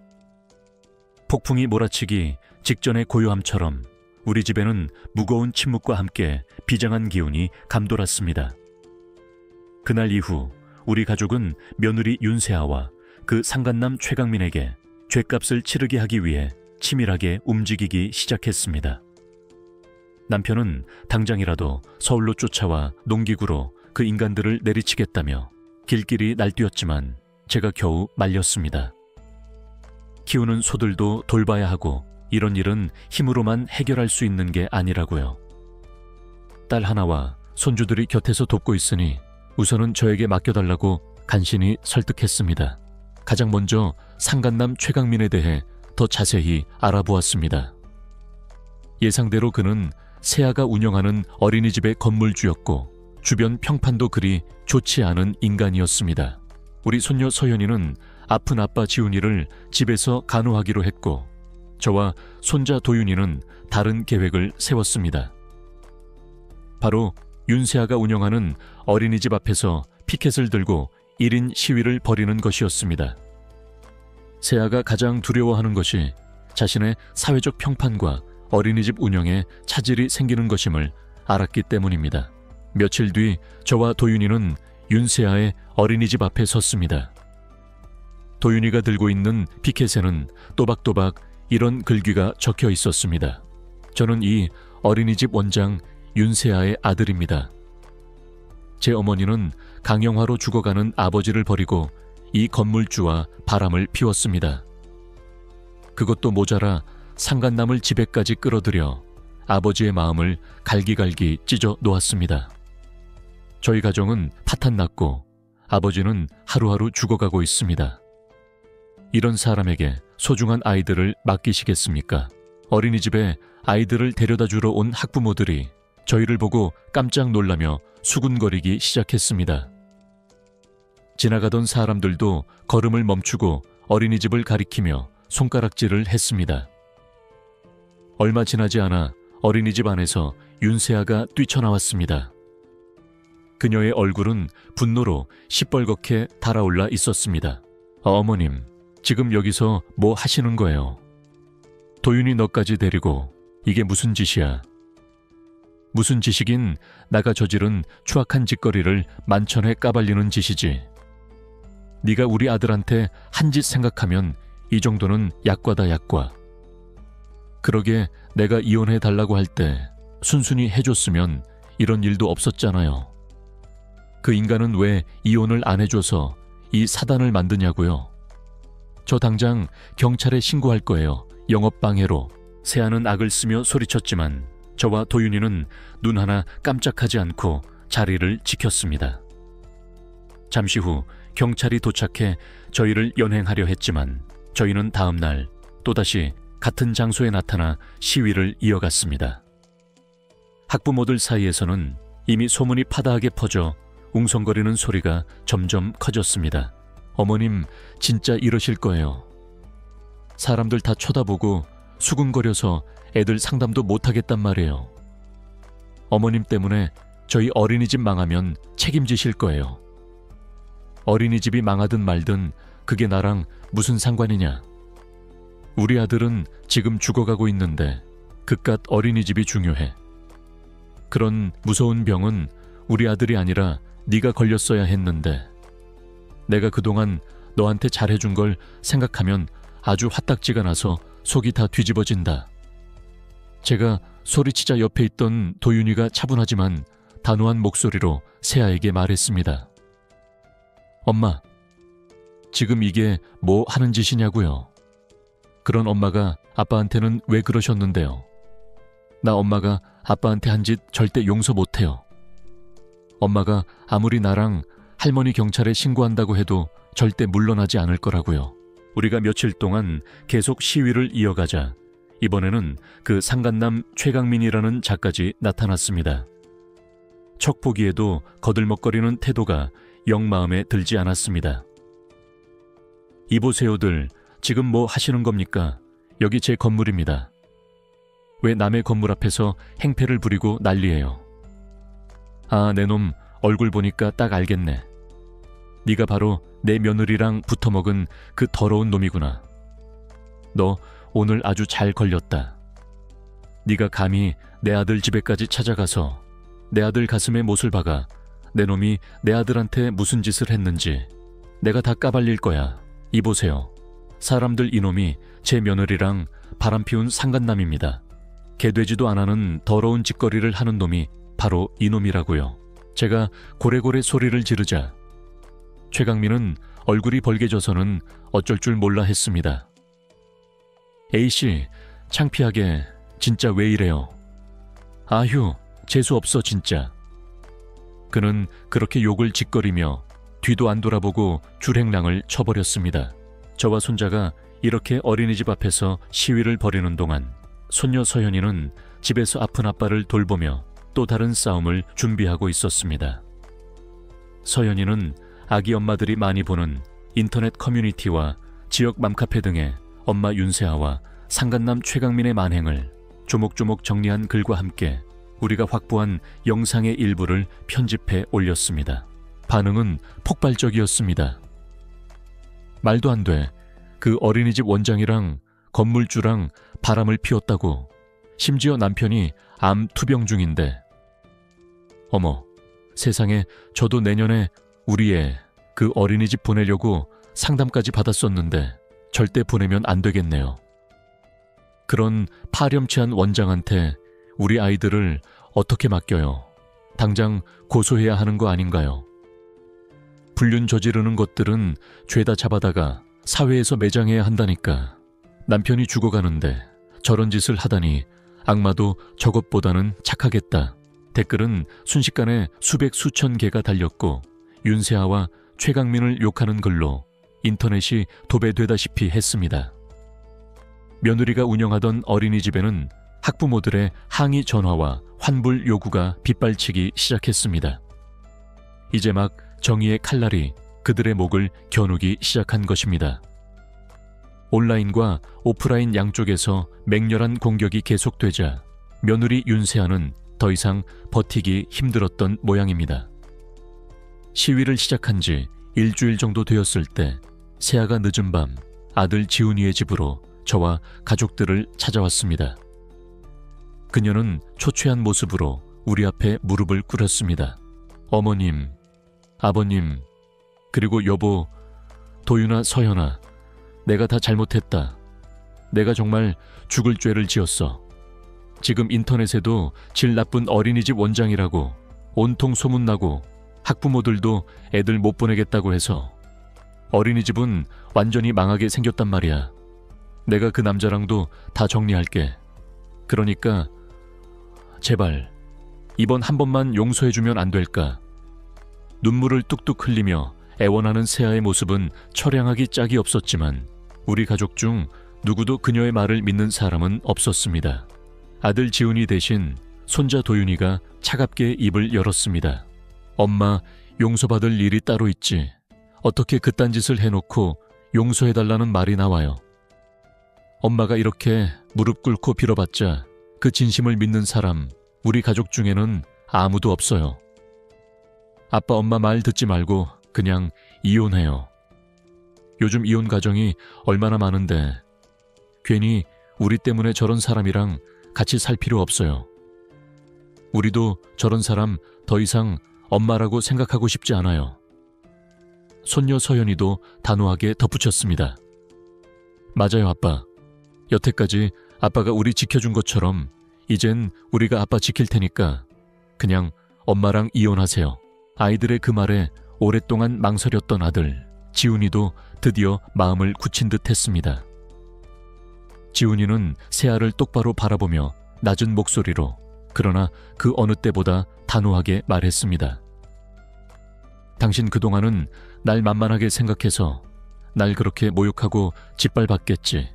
폭풍이 몰아치기 직전의 고요함처럼 우리 집에는 무거운 침묵과 함께 비장한 기운이 감돌았습니다. 그날 이후 우리 가족은 며느리 윤세아와 그 상간남 최강민에게 죗값을 치르게 하기 위해 치밀하게 움직이기 시작했습니다. 남편은 당장이라도 서울로 쫓아와 농기구로 그 인간들을 내리치겠다며 길길이 날뛰었지만 제가 겨우 말렸습니다. 키우는 소들도 돌봐야 하고 이런 일은 힘으로만 해결할 수 있는 게 아니라고요. 딸 하나와 손주들이 곁에서 돕고 있으니 우선은 저에게 맡겨달라고 간신히 설득했습니다. 가장 먼저 상간남 최강민에 대해 더 자세히 알아보았습니다. 예상대로 그는 세아가 운영하는 어린이집의 건물주였고 주변 평판도 그리 좋지 않은 인간이었습니다. 우리 손녀 서연이는 아픈 아빠 지훈이를 집에서 간호하기로 했고 저와 손자 도윤이는 다른 계획을 세웠습니다. 바로 윤세아가 운영하는 어린이집 앞에서 피켓을 들고 1인 시위를 벌이는 것이었습니다. 세아가 가장 두려워하는 것이 자신의 사회적 평판과 어린이집 운영에 차질이 생기는 것임을 알았기 때문입니다. 며칠 뒤 저와 도윤이는 윤세아의 어린이집 앞에 섰습니다. 도윤이가 들고 있는 피켓에는 또박또박 이런 글귀가 적혀 있었습니다. 저는 이 어린이집 원장 윤세아의 아들입니다. 제 어머니는 강영화로 죽어가는 아버지를 버리고 이 건물주와 바람을 피웠습니다. 그것도 모자라 상간남을 집에까지 끌어들여 아버지의 마음을 갈기갈기 찢어 놓았습니다. 저희 가정은 파탄났고 아버지는 하루하루 죽어가고 있습니다. 이런 사람에게 소중한 아이들을 맡기시겠습니까? 어린이집에 아이들을 데려다 주러 온 학부모들이 저희를 보고 깜짝 놀라며 수군거리기 시작했습니다. 지나가던 사람들도 걸음을 멈추고 어린이집을 가리키며 손가락질을 했습니다. 얼마 지나지 않아 어린이집 안에서 윤세아가 뛰쳐나왔습니다. 그녀의 얼굴은 분노로 시뻘겋게 달아올라 있었습니다. 어머님, 지금 여기서 뭐 하시는 거예요? 도윤이 너까지 데리고 이게 무슨 짓이야? 무슨 짓이긴 나가 저지른 추악한 짓거리를 만천에 까발리는 짓이지. 네가 우리 아들한테 한 짓 생각하면 이 정도는 약과다 약과. 그러게 내가 이혼해달라고 할 때 순순히 해줬으면 이런 일도 없었잖아요. 그 인간은 왜 이혼을 안 해줘서 이 사단을 만드냐고요. 저 당장 경찰에 신고할 거예요. 영업방해로. 세아는 악을 쓰며 소리쳤지만 저와 도윤이는 눈 하나 깜짝하지 않고 자리를 지켰습니다. 잠시 후 경찰이 도착해 저희를 연행하려 했지만 저희는 다음 날 또다시 같은 장소에 나타나 시위를 이어갔습니다. 학부모들 사이에서는 이미 소문이 파다하게 퍼져 웅성거리는 소리가 점점 커졌습니다. 어머님, 진짜 이러실 거예요. 사람들 다 쳐다보고 수근거려서 애들 상담도 못하겠단 말이에요. 어머님 때문에 저희 어린이집 망하면 책임지실 거예요. 어린이집이 망하든 말든 그게 나랑 무슨 상관이냐. 우리 아들은 지금 죽어가고 있는데 그깟 어린이집이 중요해. 그런 무서운 병은 우리 아들이 아니라 네가 걸렸어야 했는데 내가 그동안 너한테 잘해준 걸 생각하면 아주 화딱지가 나서 속이 다 뒤집어진다. 제가 소리치자 옆에 있던 도윤이가 차분하지만 단호한 목소리로 세아에게 말했습니다. 엄마, 지금 이게 뭐 하는 짓이냐고요. 그런 엄마가 아빠한테는 왜 그러셨는데요. 나 엄마가 아빠한테 한 짓 절대 용서 못해요. 엄마가 아무리 나랑 할머니 경찰에 신고한다고 해도 절대 물러나지 않을 거라고요. 우리가 며칠 동안 계속 시위를 이어가자 이번에는 그 상간남 최강민이라는 작가지 나타났습니다. 척 보기에도 거들먹거리는 태도가 영 마음에 들지 않았습니다. 이보세요들, 지금 뭐 하시는 겁니까? 여기 제 건물입니다. 왜 남의 건물 앞에서 행패를 부리고 난리예요? 아, 내 놈 얼굴 보니까 딱 알겠네. 네가 바로 내 며느리랑 붙어먹은 그 더러운 놈이구나. 너 오늘 아주 잘 걸렸다. 네가 감히 내 아들 집에까지 찾아가서 내 아들 가슴에 못을 박아 내 놈이 내 아들한테 무슨 짓을 했는지 내가 다 까발릴 거야. 이보세요. 사람들 이놈이 제 며느리랑 바람피운 상간남입니다. 개되지도 않아는 더러운 짓거리를 하는 놈이 바로 이놈이라고요. 제가 고래고래 소리를 지르자 최강민은 얼굴이 벌개져서는 어쩔 줄 몰라 했습니다. A씨, 창피하게 진짜 왜 이래요? 아휴, 재수없어 진짜. 그는 그렇게 욕을 짓거리며 뒤도 안 돌아보고 줄행랑을 쳐버렸습니다. 저와 손자가 이렇게 어린이집 앞에서 시위를 벌이는 동안 손녀 서연이는 집에서 아픈 아빠를 돌보며 또 다른 싸움을 준비하고 있었습니다. 서연이는 아기 엄마들이 많이 보는 인터넷 커뮤니티와 지역 맘카페 등의 엄마 윤세아와 상간남 최강민의 만행을 조목조목 정리한 글과 함께 우리가 확보한 영상의 일부를 편집해 올렸습니다. 반응은 폭발적이었습니다. 말도 안 돼. 그 어린이집 원장이랑 건물주랑 바람을 피웠다고. 심지어 남편이 암 투병 중인데. 어머, 세상에 저도 내년에 우리 애 그 어린이집 보내려고 상담까지 받았었는데 절대 보내면 안 되겠네요. 그런 파렴치한 원장한테 우리 아이들을 어떻게 맡겨요? 당장 고소해야 하는 거 아닌가요? 불륜 저지르는 것들은 죄다 잡아다가 사회에서 매장해야 한다니까. 남편이 죽어가는데 저런 짓을 하다니 악마도 저것보다는 착하겠다. 댓글은 순식간에 수백 수천 개가 달렸고 윤세아와 최강민을 욕하는 글로 인터넷이 도배되다시피 했습니다. 며느리가 운영하던 어린이집에는 학부모들의 항의 전화와 환불 요구가 빗발치기 시작했습니다. 이제 막 정의의 칼날이 그들의 목을 겨누기 시작한 것입니다. 온라인과 오프라인 양쪽에서 맹렬한 공격이 계속되자 며느리 윤세아는 더 이상 버티기 힘들었던 모양입니다. 시위를 시작한 지 일주일 정도 되었을 때 세아가 늦은 밤 아들 지훈이의 집으로 저와 가족들을 찾아왔습니다. 그녀는 초췌한 모습으로 우리 앞에 무릎을 꿇었습니다. 어머님, 아버님, 그리고 여보, 도윤아, 서연아, 내가 다 잘못했다. 내가 정말 죽을 죄를 지었어. 지금 인터넷에도 질 나쁜 어린이집 원장이라고 온통 소문나고 학부모들도 애들 못 보내겠다고 해서 어린이집은 완전히 망하게 생겼단 말이야. 내가 그 남자랑도 다 정리할게. 그러니까 제발 이번 한 번만 용서해주면 안 될까? 눈물을 뚝뚝 흘리며 애원하는 세아의 모습은 처량하기 짝이 없었지만 우리 가족 중 누구도 그녀의 말을 믿는 사람은 없었습니다. 아들 지훈이 대신 손자 도윤이가 차갑게 입을 열었습니다. 엄마, 용서받을 일이 따로 있지. 어떻게 그딴 짓을 해놓고 용서해달라는 말이 나와요. 엄마가 이렇게 무릎 꿇고 빌어봤자 그 진심을 믿는 사람 우리 가족 중에는 아무도 없어요. 아빠 엄마 말 듣지 말고 그냥 이혼해요. 요즘 이혼 가정이 얼마나 많은데 괜히 우리 때문에 저런 사람이랑 같이 살 필요 없어요. 우리도 저런 사람 더 이상 엄마라고 생각하고 싶지 않아요. 손녀 서연이도 단호하게 덧붙였습니다. 맞아요, 아빠. 여태까지 아빠가 우리 지켜준 것처럼 이젠 우리가 아빠 지킬 테니까 그냥 엄마랑 이혼하세요. 아이들의 그 말에 오랫동안 망설였던 아들 지훈이도 드디어 마음을 굳힌 듯 했습니다. 지훈이는 세아를 똑바로 바라보며 낮은 목소리로 그러나 그 어느 때보다 단호하게 말했습니다. 당신 그동안은 날 만만하게 생각해서 날 그렇게 모욕하고 짓밟았겠지.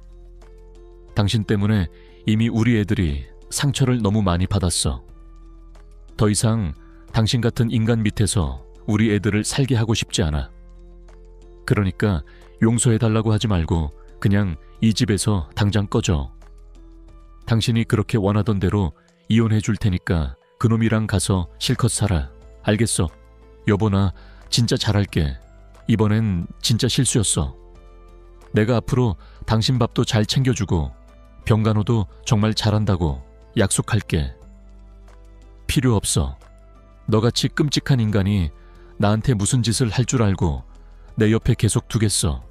당신 때문에 이미 우리 애들이 상처를 너무 많이 받았어. 더 이상 당신 같은 인간 밑에서 우리 애들을 살게 하고 싶지 않아. 그러니까 용서해달라고 하지 말고 그냥 이 집에서 당장 꺼져. 당신이 그렇게 원하던 대로 이혼해 줄 테니까 그놈이랑 가서 실컷 살아. 알겠어? 여보, 나 진짜 잘할게. 이번엔 진짜 실수였어. 내가 앞으로 당신 밥도 잘 챙겨주고 병간호도 정말 잘한다고 약속할게. 필요 없어. 너같이 끔찍한 인간이 나한테 무슨 짓을 할 줄 알고 내 옆에 계속 두겠어.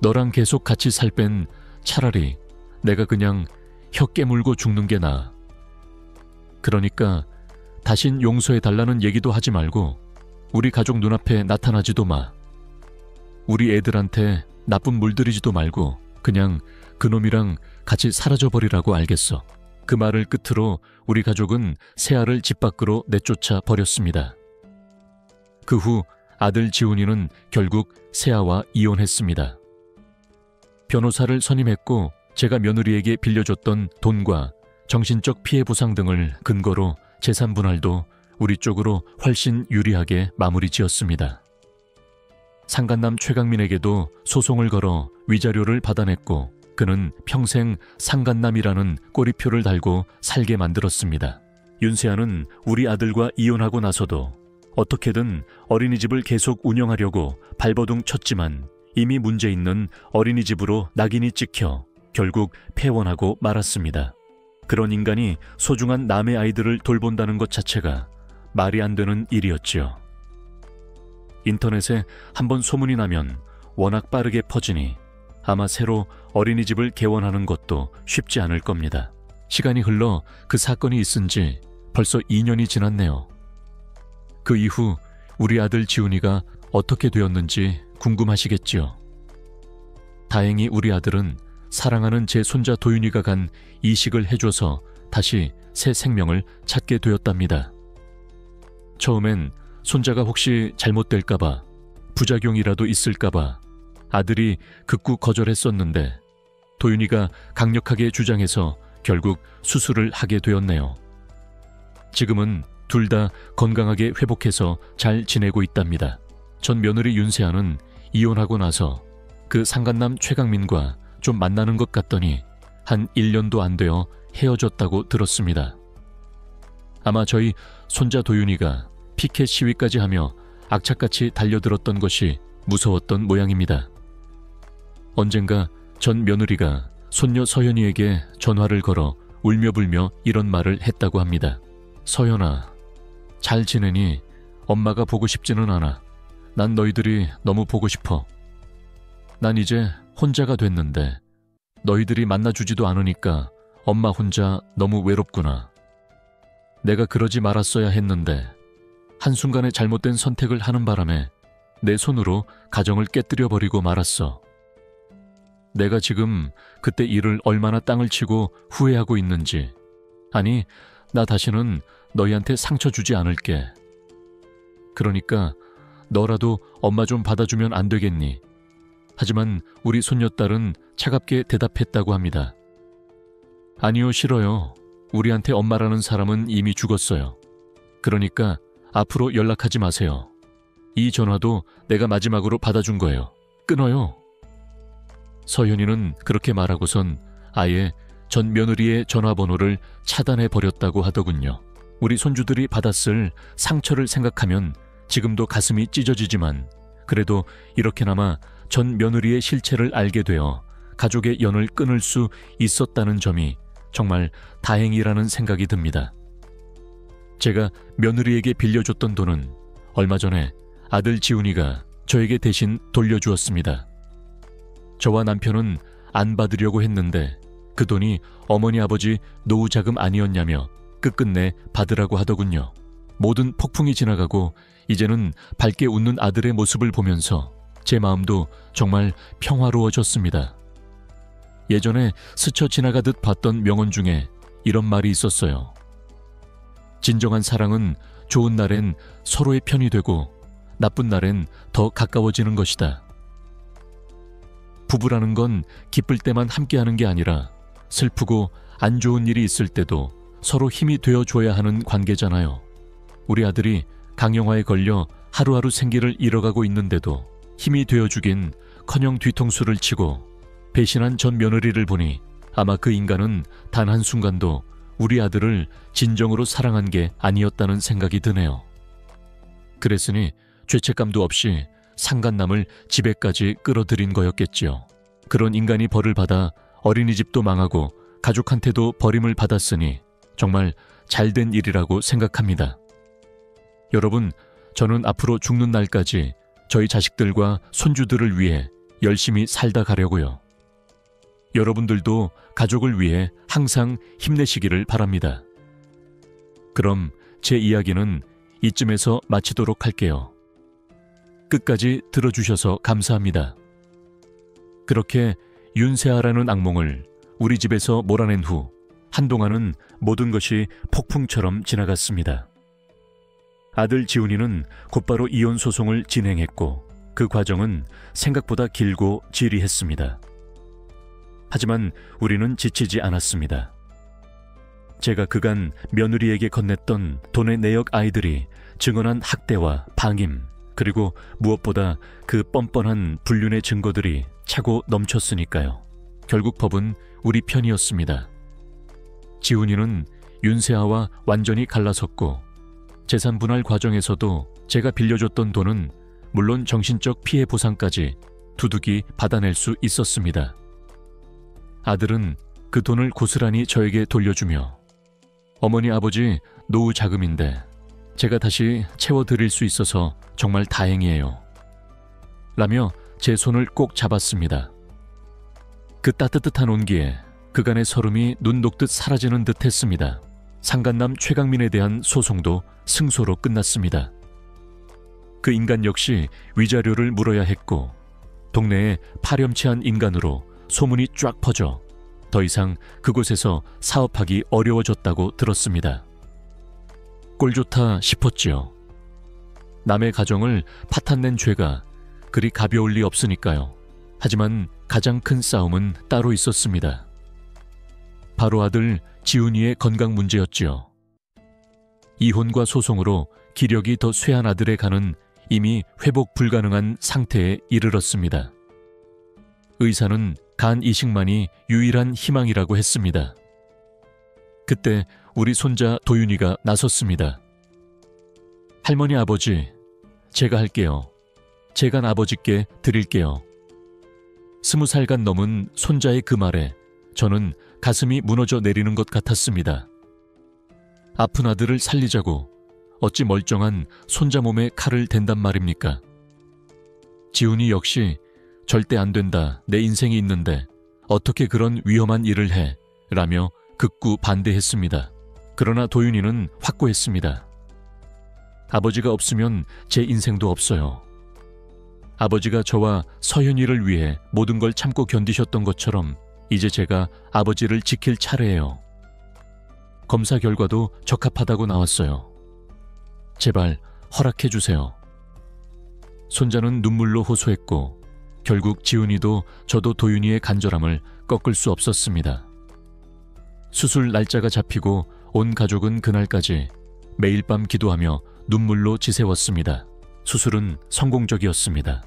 너랑 계속 같이 살 뺀 차라리 내가 그냥 혀 깨물고 죽는 게 나아. 그러니까 다신 용서해달라는 얘기도 하지 말고 우리 가족 눈앞에 나타나지도 마. 우리 애들한테 나쁜 물 들이지도 말고 그냥 그놈이랑 같이 사라져버리라고. 알겠어? 그 말을 끝으로 우리 가족은 세아를 집 밖으로 내쫓아 버렸습니다. 그 후 아들 지훈이는 결국 세아와 이혼했습니다. 변호사를 선임했고 제가 며느리에게 빌려줬던 돈과 정신적 피해 보상 등을 근거로 재산 분할도 우리 쪽으로 훨씬 유리하게 마무리 지었습니다. 상간남 최강민에게도 소송을 걸어 위자료를 받아냈고 그는 평생 상간남이라는 꼬리표를 달고 살게 만들었습니다. 윤세아는 우리 아들과 이혼하고 나서도 어떻게든 어린이집을 계속 운영하려고 발버둥 쳤지만 이미 문제 있는 어린이집으로 낙인이 찍혀 결국 폐원하고 말았습니다. 그런 인간이 소중한 남의 아이들을 돌본다는 것 자체가 말이 안 되는 일이었죠. 인터넷에 한번 소문이 나면 워낙 빠르게 퍼지니 아마 새로 어린이집을 개원하는 것도 쉽지 않을 겁니다. 시간이 흘러 그 사건이 있은 지 벌써 2년이 지났네요. 그 이후 우리 아들 지훈이가 어떻게 되었는지 궁금하시겠지요. 다행히 우리 아들은 사랑하는 제 손자 도윤이가 간 이식을 해줘서 다시 새 생명을 찾게 되었답니다. 처음엔 손자가 혹시 잘못될까봐, 부작용이라도 있을까봐 아들이 극구 거절했었는데 도윤이가 강력하게 주장해서 결국 수술을 하게 되었네요. 지금은 둘 다 건강하게 회복해서 잘 지내고 있답니다. 전 며느리 윤세아는 이혼하고 나서 그 상간남 최강민과 좀 만나는 것 같더니 한 1년도 안 되어 헤어졌다고 들었습니다. 아마 저희 손자 도윤이가 피켓 시위까지 하며 악착같이 달려들었던 것이 무서웠던 모양입니다. 언젠가 전 며느리가 손녀 서연이에게 전화를 걸어 울며불며 이런 말을 했다고 합니다. 서연아, 잘 지내니? 엄마가 보고 싶지는 않아. 난 너희들이 너무 보고 싶어. 난 이제 혼자가 됐는데 너희들이 만나주지도 않으니까 엄마 혼자 너무 외롭구나. 내가 그러지 말았어야 했는데 한순간에 잘못된 선택을 하는 바람에 내 손으로 가정을 깨뜨려버리고 말았어. 내가 지금 그때 일을 얼마나 땅을 치고 후회하고 있는지. 아니, 나 다시는 너희한테 상처 주지 않을게. 그러니까 너라도 엄마 좀 받아주면 안 되겠니? 하지만 우리 손녀딸은 차갑게 대답했다고 합니다. 아니요, 싫어요. 우리한테 엄마라는 사람은 이미 죽었어요. 그러니까 앞으로 연락하지 마세요. 이 전화도 내가 마지막으로 받아준 거예요. 끊어요. 서현이는 그렇게 말하고선 아예 전 며느리의 전화번호를 차단해버렸다고 하더군요. 우리 손주들이 받았을 상처를 생각하면 지금도 가슴이 찢어지지만 그래도 이렇게나마 전 며느리의 실체를 알게 되어 가족의 연을 끊을 수 있었다는 점이 정말 다행이라는 생각이 듭니다. 제가 며느리에게 빌려줬던 돈은 얼마 전에 아들 지훈이가 저에게 대신 돌려주었습니다. 저와 남편은 안 받으려고 했는데 그 돈이 어머니 아버지 노후자금 아니었냐며 끝끝내 받으라고 하더군요. 모든 폭풍이 지나가고 이제는 밝게 웃는 아들의 모습을 보면서 제 마음도 정말 평화로워졌습니다. 예전에 스쳐 지나가듯 봤던 명언 중에 이런 말이 있었어요. 진정한 사랑은 좋은 날엔 서로의 편이 되고 나쁜 날엔 더 가까워지는 것이다. 부부라는 건 기쁠 때만 함께하는 게 아니라 슬프고 안 좋은 일이 있을 때도 서로 힘이 되어줘야 하는 관계잖아요. 우리 아들이 강영화에 걸려 하루하루 생기를 잃어가고 있는데도 힘이 되어주긴 커녕 뒤통수를 치고 배신한 전 며느리를 보니 아마 그 인간은 단 한순간도 우리 아들을 진정으로 사랑한 게 아니었다는 생각이 드네요. 그랬으니 죄책감도 없이 상간남을 집에까지 끌어들인 거였겠지요. 그런 인간이 벌을 받아 어린이집도 망하고 가족한테도 버림을 받았으니 정말 잘된 일이라고 생각합니다. 여러분, 저는 앞으로 죽는 날까지 저희 자식들과 손주들을 위해 열심히 살다 가려고요. 여러분들도 가족을 위해 항상 힘내시기를 바랍니다. 그럼 제 이야기는 이쯤에서 마치도록 할게요. 끝까지 들어주셔서 감사합니다. 그렇게 윤세아라는 악몽을 우리 집에서 몰아낸 후 한동안은 모든 것이 폭풍처럼 지나갔습니다. 아들 지훈이는 곧바로 이혼 소송을 진행했고 그 과정은 생각보다 길고 지리했습니다. 하지만 우리는 지치지 않았습니다. 제가 그간 며느리에게 건넸던 돈의 내역 아이들이 증언한 학대와 방임, 그리고 무엇보다 그 뻔뻔한 불륜의 증거들이 차고 넘쳤으니까요. 결국 법은 우리 편이었습니다. 지훈이는 윤세아와 완전히 갈라섰고 재산 분할 과정에서도 제가 빌려줬던 돈은 물론 정신적 피해 보상까지 두둑이 받아낼 수 있었습니다. 아들은 그 돈을 고스란히 저에게 돌려주며 어머니 아버지 노후 자금인데 제가 다시 채워드릴 수 있어서 정말 다행이에요. 라며 제 손을 꼭 잡았습니다. 그 따뜻한 온기에 그간의 서름이 눈 녹듯 사라지는 듯 했습니다. 상간남 최강민에 대한 소송도 승소로 끝났습니다. 그 인간 역시 위자료를 물어야 했고 동네에 파렴치한 인간으로 소문이 쫙 퍼져 더 이상 그곳에서 사업하기 어려워졌다고 들었습니다. 꼴 좋다 싶었지요. 남의 가정을 파탄낸 죄가 그리 가벼울 리 없으니까요. 하지만 가장 큰 싸움은 따로 있었습니다. 바로 아들 지훈이의 건강 문제였지요. 이혼과 소송으로 기력이 더 쇠한 아들의 간은 이미 회복 불가능한 상태에 이르렀습니다. 의사는 간 이식만이 유일한 희망이라고 했습니다. 그때 우리 손자 도윤이가 나섰습니다. 할머니, 아버지, 제가 할게요. 제가 아버지께 드릴게요. 20살간 넘은 손자의 그 말에 저는 가슴이 무너져 내리는 것 같았습니다. 아픈 아들을 살리자고 어찌 멀쩡한 손자 몸에 칼을 댄단 말입니까? 지훈이 역시 절대 안 된다, 내 인생이 있는데 어떻게 그런 위험한 일을 해? 라며 극구 반대했습니다. 그러나 도윤이는 확고했습니다. 아버지가 없으면 제 인생도 없어요. 아버지가 저와 서현이를 위해 모든 걸 참고 견디셨던 것처럼 이제 제가 아버지를 지킬 차례예요. 검사 결과도 적합하다고 나왔어요. 제발 허락해 주세요. 손자는 눈물로 호소했고 결국 지훈이도 저도 도윤이의 간절함을 꺾을 수 없었습니다. 수술 날짜가 잡히고 온 가족은 그날까지 매일 밤 기도하며 눈물로 지새웠습니다. 수술은 성공적이었습니다.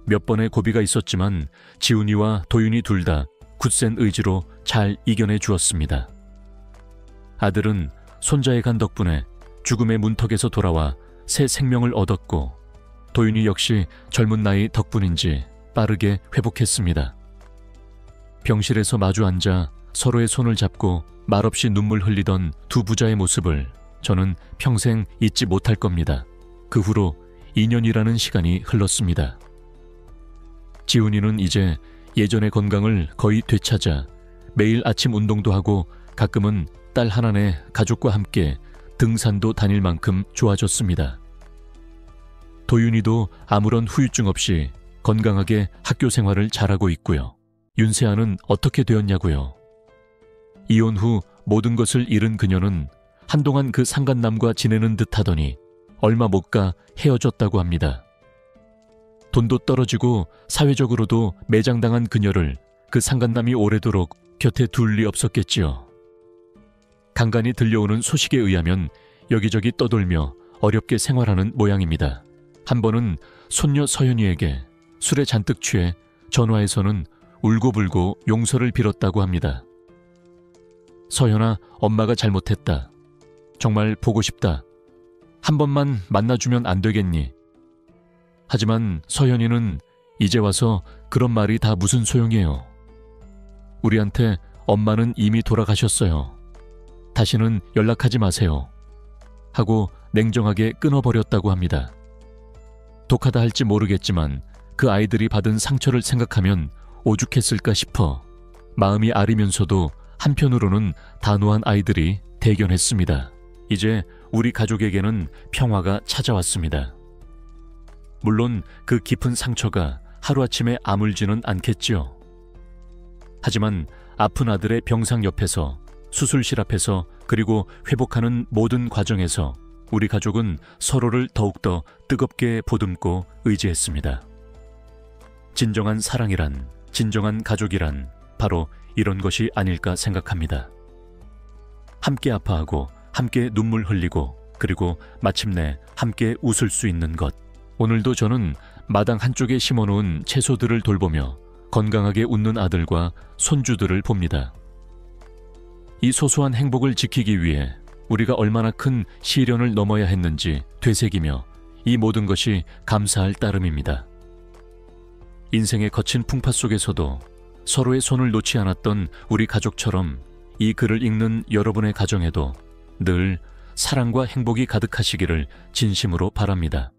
몇 번의 고비가 있었지만 지훈이와 도윤이 둘 다 굳센 의지로 잘 이겨내 주었습니다. 아들은 손자의 간 덕분에 죽음의 문턱에서 돌아와 새 생명을 얻었고 도윤이 역시 젊은 나이 덕분인지 빠르게 회복했습니다. 병실에서 마주 앉아 서로의 손을 잡고 말없이 눈물 흘리던 두 부자의 모습을 저는 평생 잊지 못할 겁니다. 그 후로 2년이라는 시간이 흘렀습니다. 지훈이는 이제 예전의 건강을 거의 되찾아 매일 아침 운동도 하고 가끔은 딸 하나네 가족과 함께 등산도 다닐 만큼 좋아졌습니다. 도윤이도 아무런 후유증 없이 건강하게 학교 생활을 잘하고 있고요. 윤세아는 어떻게 되었냐고요. 이혼 후 모든 것을 잃은 그녀는 한동안 그 상간남과 지내는 듯 하더니 얼마 못 가 헤어졌다고 합니다. 돈도 떨어지고 사회적으로도 매장당한 그녀를 그 상간남이 오래도록 곁에 둘 리 없었겠지요. 간간히 들려오는 소식에 의하면 여기저기 떠돌며 어렵게 생활하는 모양입니다. 한 번은 손녀 서현이에게 술에 잔뜩 취해 전화해서는 울고불고 용서를 빌었다고 합니다. 서현아, 엄마가 잘못했다. 정말 보고 싶다. 한 번만 만나주면 안 되겠니? 하지만 서현이는 이제 와서 그런 말이 다 무슨 소용이에요. 우리한테 엄마는 이미 돌아가셨어요. 다시는 연락하지 마세요. 하고 냉정하게 끊어버렸다고 합니다. 독하다 할지 모르겠지만 그 아이들이 받은 상처를 생각하면 오죽했을까 싶어 마음이 아리면서도 한편으로는 단호한 아이들이 대견했습니다. 이제 우리 가족에게는 평화가 찾아왔습니다. 물론 그 깊은 상처가 하루아침에 아물지는 않겠지요. 하지만 아픈 아들의 병상 옆에서, 수술실 앞에서, 그리고 회복하는 모든 과정에서 우리 가족은 서로를 더욱더 뜨겁게 보듬고 의지했습니다. 진정한 사랑이란, 진정한 가족이란 바로 이런 것이 아닐까 생각합니다. 함께 아파하고 함께 눈물 흘리고 그리고 마침내 함께 웃을 수 있는 것. 오늘도 저는 마당 한쪽에 심어놓은 채소들을 돌보며 건강하게 웃는 아들과 손주들을 봅니다. 이 소소한 행복을 지키기 위해 우리가 얼마나 큰 시련을 넘어야 했는지 되새기며 이 모든 것이 감사할 따름입니다. 인생의 거친 풍파 속에서도 서로의 손을 놓지 않았던 우리 가족처럼 이 글을 읽는 여러분의 가정에도 늘 사랑과 행복이 가득하시기를 진심으로 바랍니다.